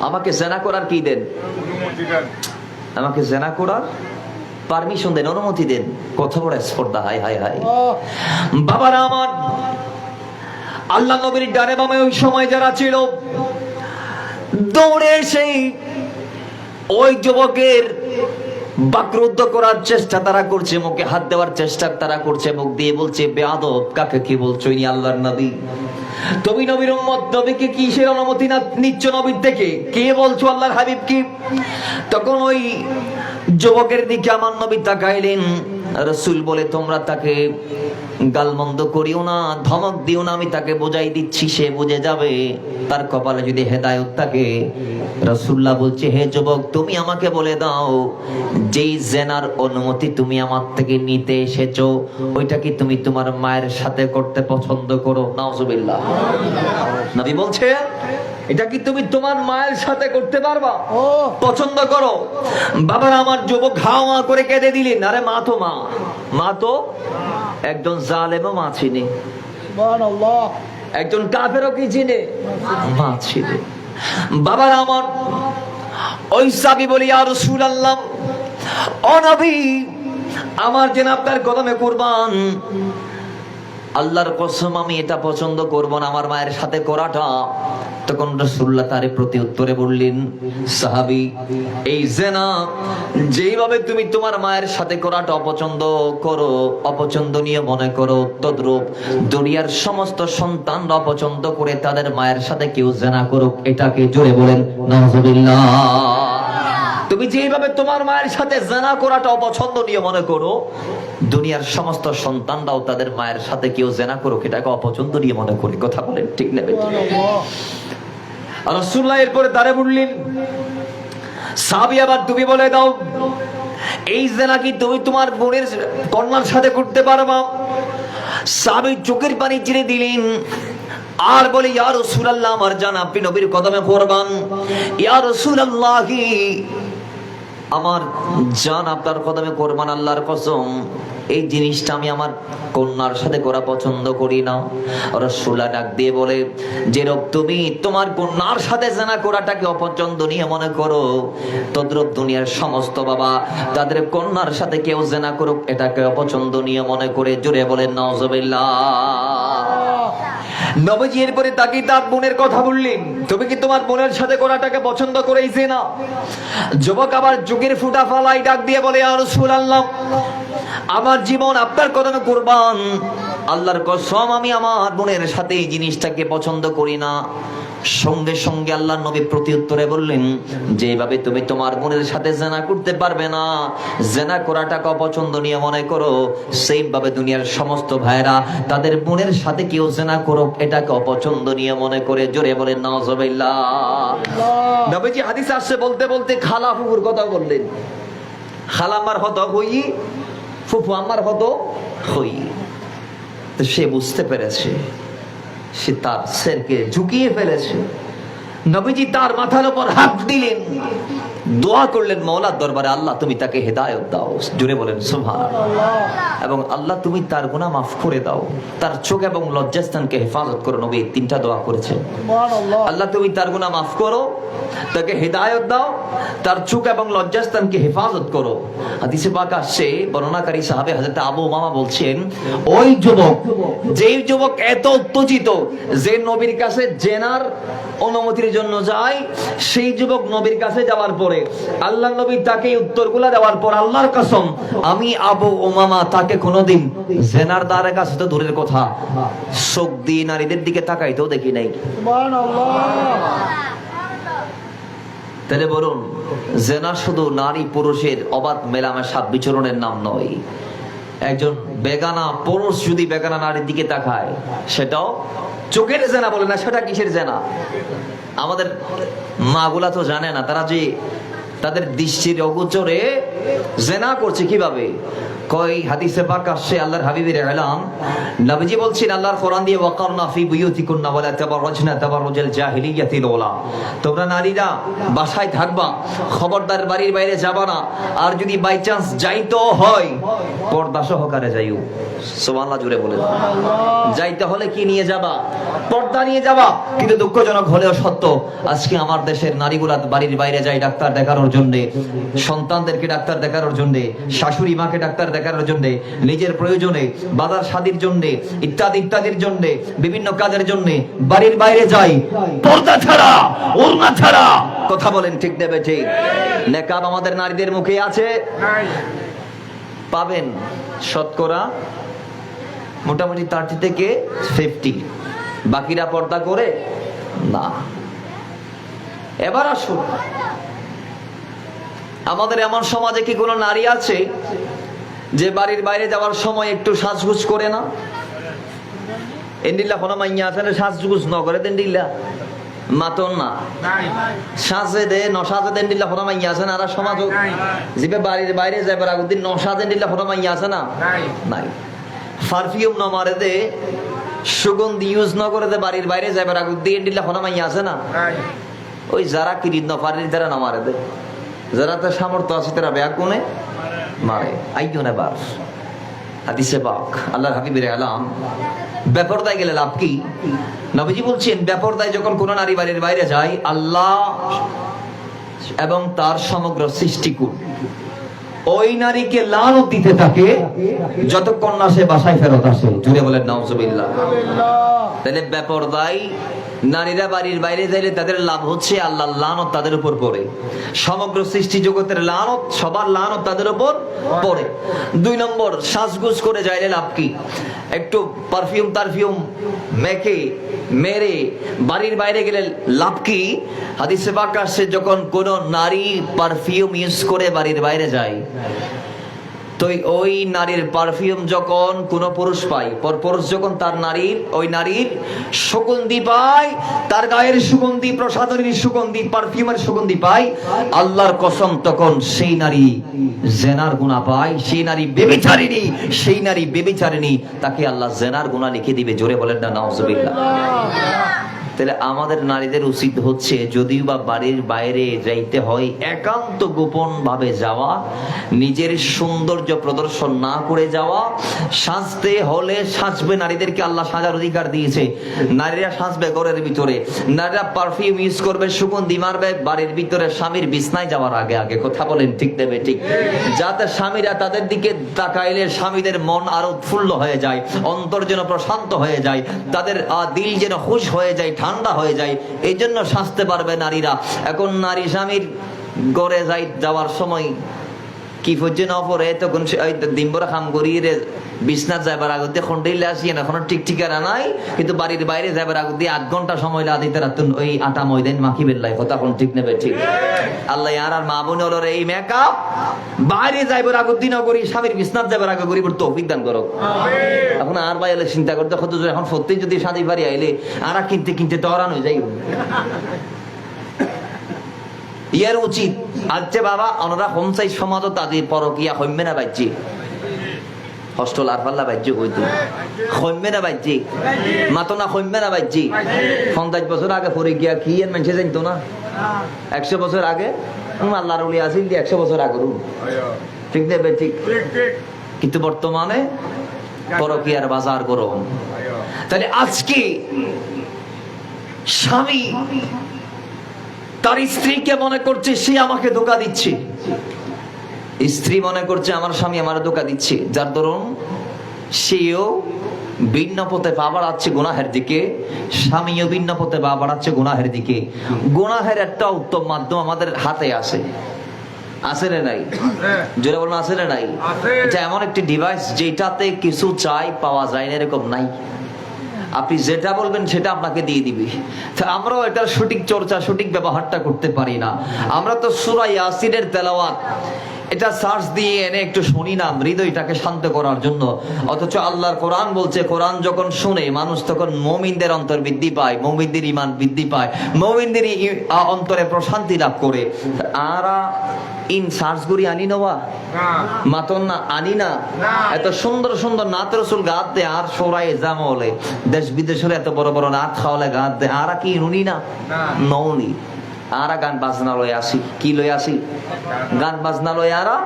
আমাকে জিনা করার কি দেন? আমাকে জিনা করার পারমিশন দেন, অনুমতি দেন। কত বড় স্পর্ধা! হায় হায় হায় বাবারা আমার, আল্লাহ নবীর ডানে বামে ওই সময় যারা ছিল, দৌড়ে সেই ওই যুবকের বাকরুদ্ধ করার চেষ্টা তারা করছে, মুখে হাত দেওয়ার চেষ্টা তারা করছে, মুখ দিয়ে বলছে, বেয়াদব, কাকে কি বলছো? ইনি আল্লাহর নবী, তুমি নবীর উম্মত, নবীকে কিসের অনুমতি না নিচ্ছ নবীর থেকে? কে বলছো আল্লাহর হাবিব কি? তখন ওই যুবকের দিকে আমার নবী তাকাইলেন। রাসূল বলে, তোমরা তাকে গালমন্দ করিও না, ধমক দিও না, আমি তাকে বোঝাই দিচ্ছি, সে বুঝে যাবে, তার কপালে যদি হেদায়েত থাকে। রাসূলুল্লাহ বলছে, হে যুবক, তুমি আমাকে বলে দাও, যেই জেনার অনুমতি তুমি আমার থেকে নিতে এসেছো, ওইটা কি তুমি তোমার মায়ের সাথে করতে পছন্দ করো? নাউজুবিল্লাহ। নবী বলছে, এটা কি তুমি তোমার মায়ের সাথে করতে পারবা? পছন্দ করো? বাবার আমার যুবক হাওয়া করে কেঁদে দিলেন। আরে মা তো মা, মা তো একজন জালেমও মা চিনে, সুবহানাল্লাহ। একজন কাফেরও কি চিনে? মা চিনে। বাবার আমার ওই সাহাবী বলি, ইয়া রাসূলুল্লাহ, ও নবী, আমার যেন আপনার কদমে কুরবান। আল্লাহর কসম আমি এটা পছন্দ করব না, আমার মায়ের সাথে করাটা। তখন রাসূলুল্লাহ তার প্রতি উত্তরে বললেন, সাহাবী, এই জিনা যেভাবে তুমি তোমার মায়ের সাথে করাটা অপছন্দ করো, অপছন্দনীয় মনে করো, তদ্রূপ দুনিয়ার সমস্ত সন্তানরা অপছন্দ করে তাদের মায়ের সাথে কেউ জিনা করুক। এটাকে জোরে বলেন নাউযুবিল্লাহ। তুমি যেভাবে তোমার মায়ের সাথে জিনা করাটা অপছন্দনীয় মনে করো, দুনিয়ার সমস্ত সন্তানরাও তাদের মায়ের সাথে কেউ জিনা করুক এটাকে অপছন্দনীয় মনে করে। কথা বলেন ঠিক না বেঠিক? রাসূলুল্লাহ এরপরে তারে বললেন, সাহাবী আবার তুমি বলে দাও, এই জিনা কি তুমি তোমার বোনের কন্যার সাথে করতে পারবা? সাহাবী চোখের পানি ছেড়ে দিলেন আর বলে, ইয়া রাসূলুল্লাহ, আমার জান আপনি নবীর কদমে কুরবান। ইয়া রাসূলুল্লাহ, আমার জান আপনার কদমে কুরবান, আল্লাহর কসম এই জিনিসটা আমি আমার কন্যার সাথে করা পছন্দ করি না। রাসূলুল্লাহ ডাক দিয়ে বলে, যেরূপ তুমি তোমার কন্যার সাথে জিনা করাটাকে অপছন্দনীয় মনে করো, তদ্রূপ দুনিয়ার সমস্ত বাবা তাদের কন্যার সাথে কেউ জিনা করুক এটাকে অপছন্দনীয় মনে করে। জোরে বলেন নাউযুবিল্লাহ। নবীজি এরপরে তাকে তার বোনের কথা বললেন, তুমি কি তোমার বোনের সাথে করাটাকে পছন্দ করেইছে না? যুবক আবার যুগের ফুটা ফালাই ডাক দিয়ে বলে, ইয়া রাসূলুল্লাহ, আমার জীবন আপনার কদমে কুরবান। আল্লাহর কসম আমি আমার বোনের সাথে এই জিনিসটাকে পছন্দ করি না। সঙ্গে সঙ্গে আল্লাহর নবী প্রতিউত্তরে বললেন, যেভাবে তুমি তোমার বোনের সাথে জিনা করতে পারবে না, জিনা করাটাকে অপছন্দনীয় মনে করো, সেইম ভাবে দুনিয়ার সমস্ত ভাইরা তাদের বোনের সাথে কেউ জিনা করুক এটাকে অপছন্দনীয় মনে করে। জোরে বলেন নাউযুবিল্লাহ। নবীজি হাদিসে আসছে বলতে বলতে খালা ফুফুর কথা বললেন। খালা আমার হতো হই, ফুফু আমার হতো হই। তো সে বুঝতে পেরেছে, সে তার ছেলেকে ঝুঁকিয়ে ফেলেছে। নবীজি তার মাথার উপর হাত দিলেন, দোয়া করলেন মাওলার দরবারে, আল্লাহ তুমি তাকে হেদায়েত দাও। জুড়ে বলেন সুবহানাল্লাহ। এবং আল্লাহ তুমি তার গুনাহ মাফ করে দাও, তার চোখ এবং লজ্জাস্থানকে হেফাজত করো। নবী তিনটা দোয়া করেছেন। আল্লাহ তুমি তার গুনাহ মাফ করো, তাকে হেদায়েত দাও, তার চোখ এবং লজ্জাস্থানকে হেফাজত করো। হাদিসে পাক আসছে, বর্ণনাকারী সাহাবে হযরত আবু উমামা বলছেন, ওই যুবক, যেই যুবক এত উত্তেজিত যে নবীর কাছে জেনার অনুমতির জন্য যায়, সেই যুবক নবীর কাছে যাওয়ার পরে আল্লাহ নবী তাকে উত্তরগুলা দেওয়ার পর, আল্লাহর কসম আমি আবু উমামা তাকে কোনোদিন জেনার দ্বারের কাছে তো দূরের কথা, চোখ দিয়ে নারীদের দিকে তাকাইতেও দেখি নাই। তাহলে বলুন, জেনা শুধু নারী পুরুষের অবাধ মেলামেশা বিচরণের নাম নয়। একজন বেগানা পুরুষ যদি বেগানা নারীর দিকে তাকায়, সেটাও চোখের জেনা বলে না, সেটা কিসের জেনা? আমাদের মাগুলা তো জানে না, তারা যে তাদের দৃষ্টির অগোচরে জেনা করছে কিভাবে। কই হাদিসে পাক আসছে, আল্লাহর হাবিবের এলান, নবীজি বলছেন আল্লাহর কোরআন দিয়ে, ওয়াকারনা ফি বুয়ুতিকুন্না ওয়ালা তাবাররাজনা তাবাররুজাল জাহিলিয়াতিল উলা, তোমরা নারীরা বাসায় থাকবা, খবরদার বাড়ির বাইরে যাবা না। আর যদি বাই চান্স যাইতো হয়, পর্দা সহকারে যাইও। সুবহানাল্লাহ জুড়ে বলেন। যাইতে হলে কি নিয়ে যাবা? পর্দা নিয়ে যাবা। কিন্তু দুঃখজনক হলেও সত্য, আজকে আমার দেশের নারীগুলা বাড়ির বাইরে যায় ডাক্তার দেখানোর জন্য, সন্তানদেরকে ডাক্তার দেখানোর জন্য, শাশুড়ি মাকে ডাক্তার দেখানোর জন্য, নিজের প্রয়োজনে, বাজার শাদীর জন্য, ইত্যাদি ইত্যাদির জন্য, বিভিন্ন কাজের জন্য বাড়ির বাইরে যায় পর্দা ছাড়া, ওড়না ছাড়া। কথা বলেন ঠিক নেবে ঠিক? নেকাব আমাদের নারীদের মুখে আছে, পাবেন শতকরা মোটামুটি 30 থেকে 50, বাকিরা পর্দা করে না। এবার আসুন, আমাদের এমন সমাজে কি কোনো নারী আছে যে বাড়ির বাইরে যাওয়ার সময় একটু সাজগুজ করে না? এন্ডিল্লা কোনো মাইয়া আছে না সাজগুজ ন করে? দেন্ডিল্লা মাতন না সাজে দে নসাজে দেন্ডিল্লা কোনো মাইয়া আছে না? আর সমাজ জিবে বাড়ির বাইরে যাবার আগুদিন নসাজে দেন্ডিল্লা কোনো মাইয়া আছে না? নাই। পারফিউম ন মারে দে, সুগন্ধি ইউজ ন করে দে, বাড়ির বাইরে যাবার আগুদিন এন্ডিল্লা কোনো মাইয়া আছে না? ওই যারা কিরিদ ন পারে তারা না মারে দে, যারা তার সামর্থ্য আছে তারা ব্যাগ কোনে মারে। আইও না বার হাদিসে পাক আল্লাহর হাবিবের আলাম, বেপরদায় গেলে লাভ কি? নবীজি বলছেন, বেপরদায় যখন কোন নারী বাড়ির বাইরে যায়, আল্লাহ এবং তার সমগ্র সৃষ্টিকুল ওই নারীকে লানত দিতে থাকে যতক্ষণ না সে বাসায় ফেরত আসে। জুড়ে বলেন নাউজুবিল্লাহ। তাহলে বেপরদায় নারীরা বাড়ির বাইরে যাইলে তাদের লাভ হচ্ছে আল্লাহর লানত তাদের উপর পড়ে, সমগ্র সৃষ্টি জগতের লানত, সবার লানত তাদের উপর পড়ে। 2 নম্বর, সাজগুজ করে যাইলে লাভ কি? একটু পারফিউম মেখে মেরে বাড়ির বাইরে গেলে লাভ কি? হাদিসে পাক আসছে, যখন কোন নারী পারফিউম ইউজ করে বাড়ির বাইরে যায়, তো ওই নারীর পারফিউম যখন কোন পুরুষ পায়, পুরুষ যখন তার ওই নারীর সুগন্ধি পায়, তার গায়ের সুগন্ধি, প্রসাধনীর সুগন্ধি, পারফিউমের সুগন্ধি পায়, আল্লাহর কসম তখন সেই নারী জেনার গুনাহ পায়, সেই নারী বেবিচারিণী, তাকে আল্লাহ জেনার গুনাহ লিখে দিবে। জোরে বলেন না নাউজুবিল্লাহ। তাহলে আমাদের নারীদের উচিত হচ্ছে, যদিও বা বাড়ির বাইরে যাইতে হয়, একান্ত গোপন ভাবে যাওয়া, নিজের সৌন্দর্য প্রদর্শন না করে যাওয়া। সাজতে হলে সাজবে, নারীদেরকে আল্লাহ সাজার অধিকার দিয়েছে। নারীরা সাজবে ঘরের ভিতরে, নারীরা পারফিউম ইউজ করবে, সুগন্ধি মারবে বাড়ির ভিতরে, স্বামীর বিছনায় যাওয়ার আগে। কথা বলেন ঠিক দেবে ঠিক, যাতে স্বামীরা তাদের দিকে তাকাইলে স্বামীদের মন আরো উৎফুল্ল হয়ে যায়, অন্তর যেন প্রশান্ত হয়ে যায়, তাদের দিল যেন খুশ হয়ে যায়, ঠান্ডা হয়ে যায়। এই জন্য সাজতে পারবে নারীরা। এখন নারী স্বামীর ঘরে যাওয়ার সময় কি ফজ্জে না পরে, তখন দিনভরা কাম করিয়ে বিছনাথ যাইবার আগতে খন্ডাইলে আসি না, এখন টিকটিকারা নাই, কিন্তু বাড়ির বাইরে যাইবার আগ দিয়ে 8 ঘন্টা সময় দিতে রাখতেন ওই আটা ময়দান মাখি বেল্লাই। কথা এখন ঠিক নেবে ঠিক। আল্লাহ আর মা বোন হলো এই মেকআপ বাইরে যাইবার আগত দিনও করি, স্বামীর বিছনাথ যাইবার আগে করি, তৌফিক দান করো। এখন আর ভাই এলে চিন্তা করতে কত, এখন সত্যি যদি শাদি বাড়ি আইলে আর কিনতে তহরান হয়ে যাই। ইয়ার উচিত আজকে বাবা ওনারা হোমসাই সমাজও তাদের পরকিয়া হইবে না বাজ্যে, হস্টেল আর পাল্লা বাজ্যে হইতো হইবে না বাজ্যে, মাতো না হইবে না বাজ্যে। 50 বছর আগে পরে গিয়া কি এর মানুষে জানতো না? 100 বছর আগে আল্লাহর ওলি আসিল 100 বছর আগে, ঠিক নেবে ঠিক। কিন্তু বর্তমানে পরকিয়ার বাজার গরম। তাহলে আজকে স্বামী তার স্ত্রীকে মনে করছে সে আমাকে ধোঁকা দিচ্ছে, স্ত্রী মনে করছে আমার স্বামী আমার ধোঁকা দিচ্ছে, যার দরুন সেও ভিন্ন পথে পা বাড়াচ্ছে গুনাহের দিকে, স্বামীও ভিন্ন পথে পা বাড়াচ্ছে গুনাহের দিকে। গুনাহের একটা উত্তম মাধ্যম আমাদের হাতে আছে রে নাই? জোরে বলুন আছে রে নাই? এটা এমন একটি ডিভাইস যেটাতে কিছু চাই পাওয়া যায় না, এরকম নাই। আপনি যেটা বলবেন সেটা আপনাকে দিয়ে দিবে। আমরাও এটার সঠিক চর্চা, সঠিক ব্যবহারটা করতে পারি না। আমরা তো সূরা ইয়াসিনের তেলাওয়াত এটা সার্চ দিয়ে এনে একটু শুনি না হৃদয়টাকে শান্ত করার জন্য, অথচ আল্লাহর কোরআন বলছে, কোরআন যখন শুনে মানুষ তখন মুমিনদের অন্তর বৃদ্ধি পায়, মুমিনদের ঈমান বৃদ্ধি পায়, মুমিনদের অন্তরে প্রশান্তি লাভ করে। আরা ইন সার্চ করি আনি নবা মাতন না আনি না, এত সুন্দর সুন্দর নাত রসুল গাত দে, আর সরাই জামলে দেশ বিদেশের এত বড় বড় নাত খাওয়ালে গাত দে, আরা কি নুনি না নৌনি। আরা গান বাজনা লয়ে আসি, কি লয়ে আসি? গান বাজনা লয়ে আরা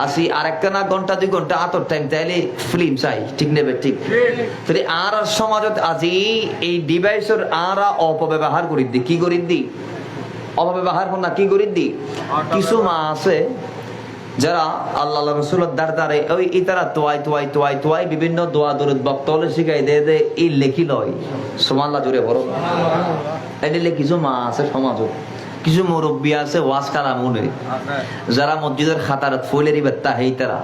আসি, আর একটা না ঘন্টা 2 ঘন্টা আতর টাইম তাইলে ফিল্ম চাই, ঠিক নেবে ঠিক। তাহলে আর সমাজত আজি এই ডিভাইসের আরা অপব্যবহার করি দি, কি করি দি? অপব্যবহার না কি করি দি? কিছু মা আছে যারা আল্লাহ রাসূলের দাঁড়ে ওই ইতারা তোয়াই বিভিন্ন দোয়া দরুদ বক্তব্য শিখাই দে এই লেখি লয়। সুবহানাল্লাহ জোরে বলো। এদিকে কিছু মা আছে সমাজত, কিছু মুরব্বী আছে ওয়াজ কারা মনে, যারা মসজিদের খাতারত ফইলেরি বেত্তা হেই তারা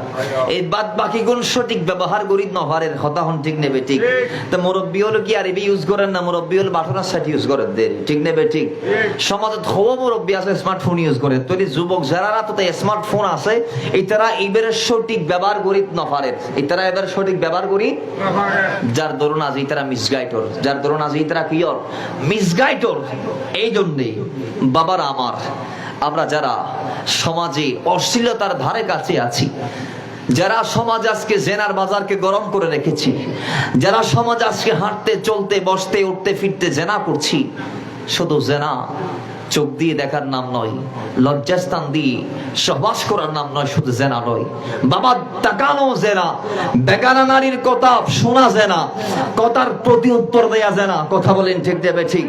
এই বাদ বাকি গুণ সঠিক ব্যবহার করি নভারের কথা হন, ঠিক নেবে ঠিক। তো মুরব্বী হলো কি আরবি ইউজ করেন না, মুরব্বী হলো বাটনার সাথে ইউজ করেন দে, ঠিক নেবে ঠিক। সমাজত হওয়া মুরব্বী আছে স্মার্টফোন ইউজ করে, তো যুবক যারা তো স্মার্টফোন আছে এই তারা এইবারের সঠিক ব্যবহার করি নভারের, এই তারা এবার সঠিক ব্যবহার করি, যার দরুন আজ এই তারা মিসগাইডর, যার দরুন আজ এই তারা কি ওর মিসগাইডর। এই জন্যই বাবার আমার, আমরা যারা সমাজে অশ্লীলতার ধারে কাছে আছি, যারা সমাজ আজকে জেনার বাজারকে গরম করে রেখেছি, যারা সমাজ আজকে হাঁটতে চলতে বসতে উঠতে ফিরতে জেনা করছি, শুধু জেনা চোখ দিয়ে দেখার নাম নয়, লজ্জাস্থান দিয়ে সহবাস করার নাম নয়, শুধু জেনা নয় বাবা, তাকানো জেনা, বেগানা নারীর কথা শোনা জেনা, কথার প্রতি উত্তর দেয়া জেনা। কথা বলেন ঠিক দেবে ঠিক?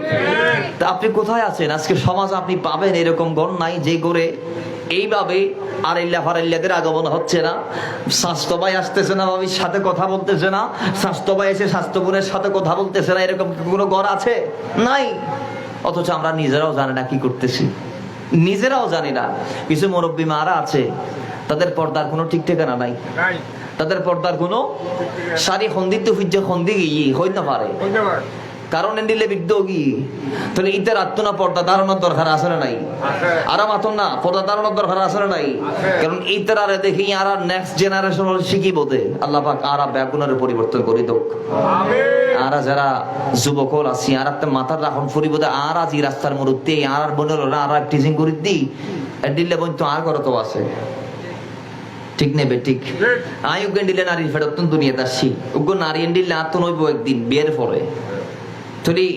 তা আপনি কোথায় আছেন? আজকে সমাজ আপনি পাবেন এরকম গণ নাই যে করে এইভাবে আড়াইল্লা ফারাইল্লাদের আগমন হচ্ছে না, স্বাস্থ্য ভাই আসতেছে না, ভাবির সাথে কথা বলতেছে না, স্বাস্থ্য ভাই এসে স্বাস্থ্য বোনের সাথে কথা বলতেছে না, এরকম কোনো ঘর আছে? নাই। অথচ আমরা নিজেরাও জানি না কি করতেছি, নিজেরাও জানি না। কিছু মুরব্বী মারা আছে, তাদের পর্দার কোনো ঠিক ঠিকানা নাই, তাদের পর্দার কোনো সারি খন্দিত হুজ্জে খন্দি গিয়ে হইতে পারে, কারণ এন্ডিলে বিদ্যোগী। তাহলে ইতার আত্মনা পর্দা দাঁড়ানোর দরকার আছে না নাই? আরাম আতন না পর্দা দাঁড়ানোর দরকার আছে না নাই? কারণ ইতার আরে দেখি আর নেক্সট জেনারেশন শিখি বোধে আল্লাহ পাক আর ব্যাগুনের পরিবর্তন করি দোক। আর যারা যুবক আছি আর একটা মাথার রাখন ফুরি বোধে আর আজ রাস্তার মরুতে আর বোনের আর টিচিং করি দি দিলে বোন তো আর করতো আছে, ঠিক নেবে ঠিক? আই উগ্গেন দিলে নারীর ফেরত দুনিয়াতে আসছি, উগ্র নারী দিলে আর তো নইব একদিন বিয়ের পরে। তুই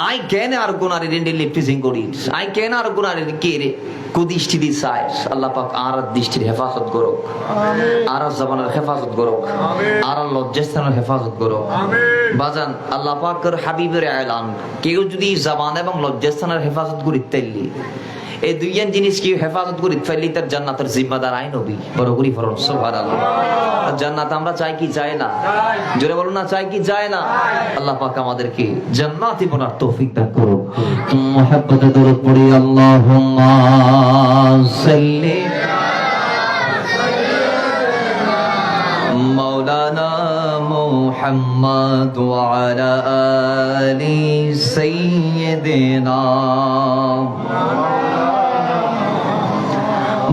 I can R Gunari Randy লিপটিজিং করি, আই কেন আর গুনারি কে রে কুদৃষ্টি দি চায়। আল্লাহ পাক আর দৃষ্টির হেফাজত করুক, আর জবানের হেফাজত করুক, আর লজ্জাস্থানের হেফাজত করুক। বাজান আল্লাহ পাকের হাবিবের এলান, কেউ যদি জবান এবং লজ্জাস্থানের হেফাজত করি তাইলি এই দুইজন জিনিস কি হেফাজত করি ফেললি তার জান্নাতের জিম্মাদার আই নবী। বড় করি ফরন সুবহানাল্লাহ। জান্নাত আমরা চাই কি চাই না? জোরে বলুন না, চাই কি চাই না? আল্লাহ পাক আমাদেরকে জান্নাতি বনার তৌফিক দান করুন। মুহাব্বতে দরুদ পড়ি, আল্লাহুম্মা সাল্লি মাওলানা মুহাম্মদ ওয়া আলা আলি সাইয়্যিদিনা।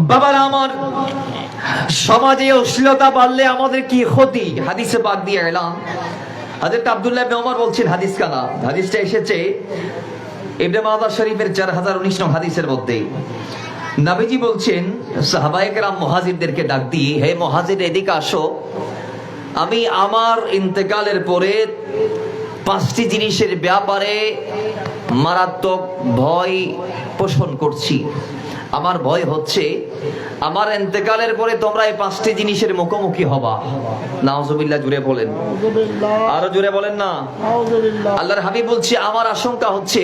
বাবার আমার, সমাজে অশ্লীলতা বাড়লে আমাদের কি ক্ষতি? হাদিসে পাক দিয়ে এলাম, হযরত আব্দুল্লাহ ইবনে ওমর বলছেন, হাদিস কানা, হাদিসটা এসেছে ইবনে মাজাহ শরীফের 4019 নং হাদিসের মধ্যে। নবীজি বলছেন সাহাবায়ে কেরাম মুহাজিরদেরকে ডাক দিয়ে, হে মুহাজির এদিকে আসো, আমি আমার ইন্তেকালের পরে 5টি জিনিসের ব্যাপারে মারাত্মক ভয় পোষণ করছি। আমার ভয় হচ্ছে আমার ইন্তেকালের পরে তোমরা এই 5টি জিনিসের মুখোমুখি হবা। নাউজুবিল্লাহ, জুড়ে বলেন, আরো জুড়ে বলেন না। আল্লাহর হাবিব বলছে আমার আশঙ্কা হচ্ছে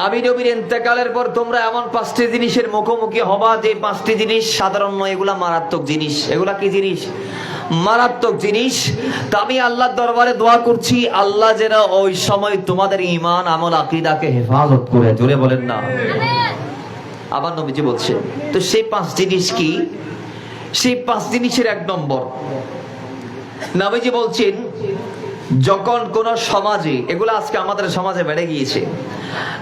আমি নবীর ইন্তেকালের পর তোমরা এমন 5টি জিনিসের মুখোমুখি হবা যে 5টি জিনিস সাধারণ নয়, এগুলা মারাত্মক জিনিস। এগুলা কি জিনিস? মারাত্মক জিনিস। তা আমি আল্লাহর দরবারে দোয়া করছি আল্লাহ যেন ওই সময় তোমাদের ঈমান আমল আকীদাকে হেফাজত করে। জুড়ে বলেন না। আবার নবীজি বলছে, তো সেই 5 জিনিস কি? সেই 5 জিনিসের 1 নম্বর নবীজি বলছেন, যখন কোন সমাজে, এগুলো আজকে আমাদের সমাজে বেড়ে গিয়েছে,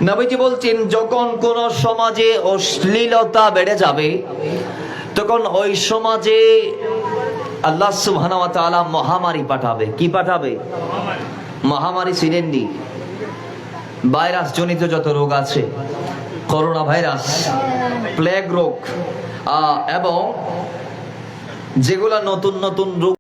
নবীজি বলছেন যখন কোন সমাজে অশ্লীলতা বেড়ে যাবে তখন ওই সমাজে আল্লাহ সুবহানাহু ওয়া তাআলা মহামারী পাঠাবে। কি পাঠাবে? মহামারী চিনেননি? ভাইরাস জনিত যত রোগ আছে, করোনা ভাইরাস, প্লেগ রোগ এবং যেগুলা নতুন নতুন রোগ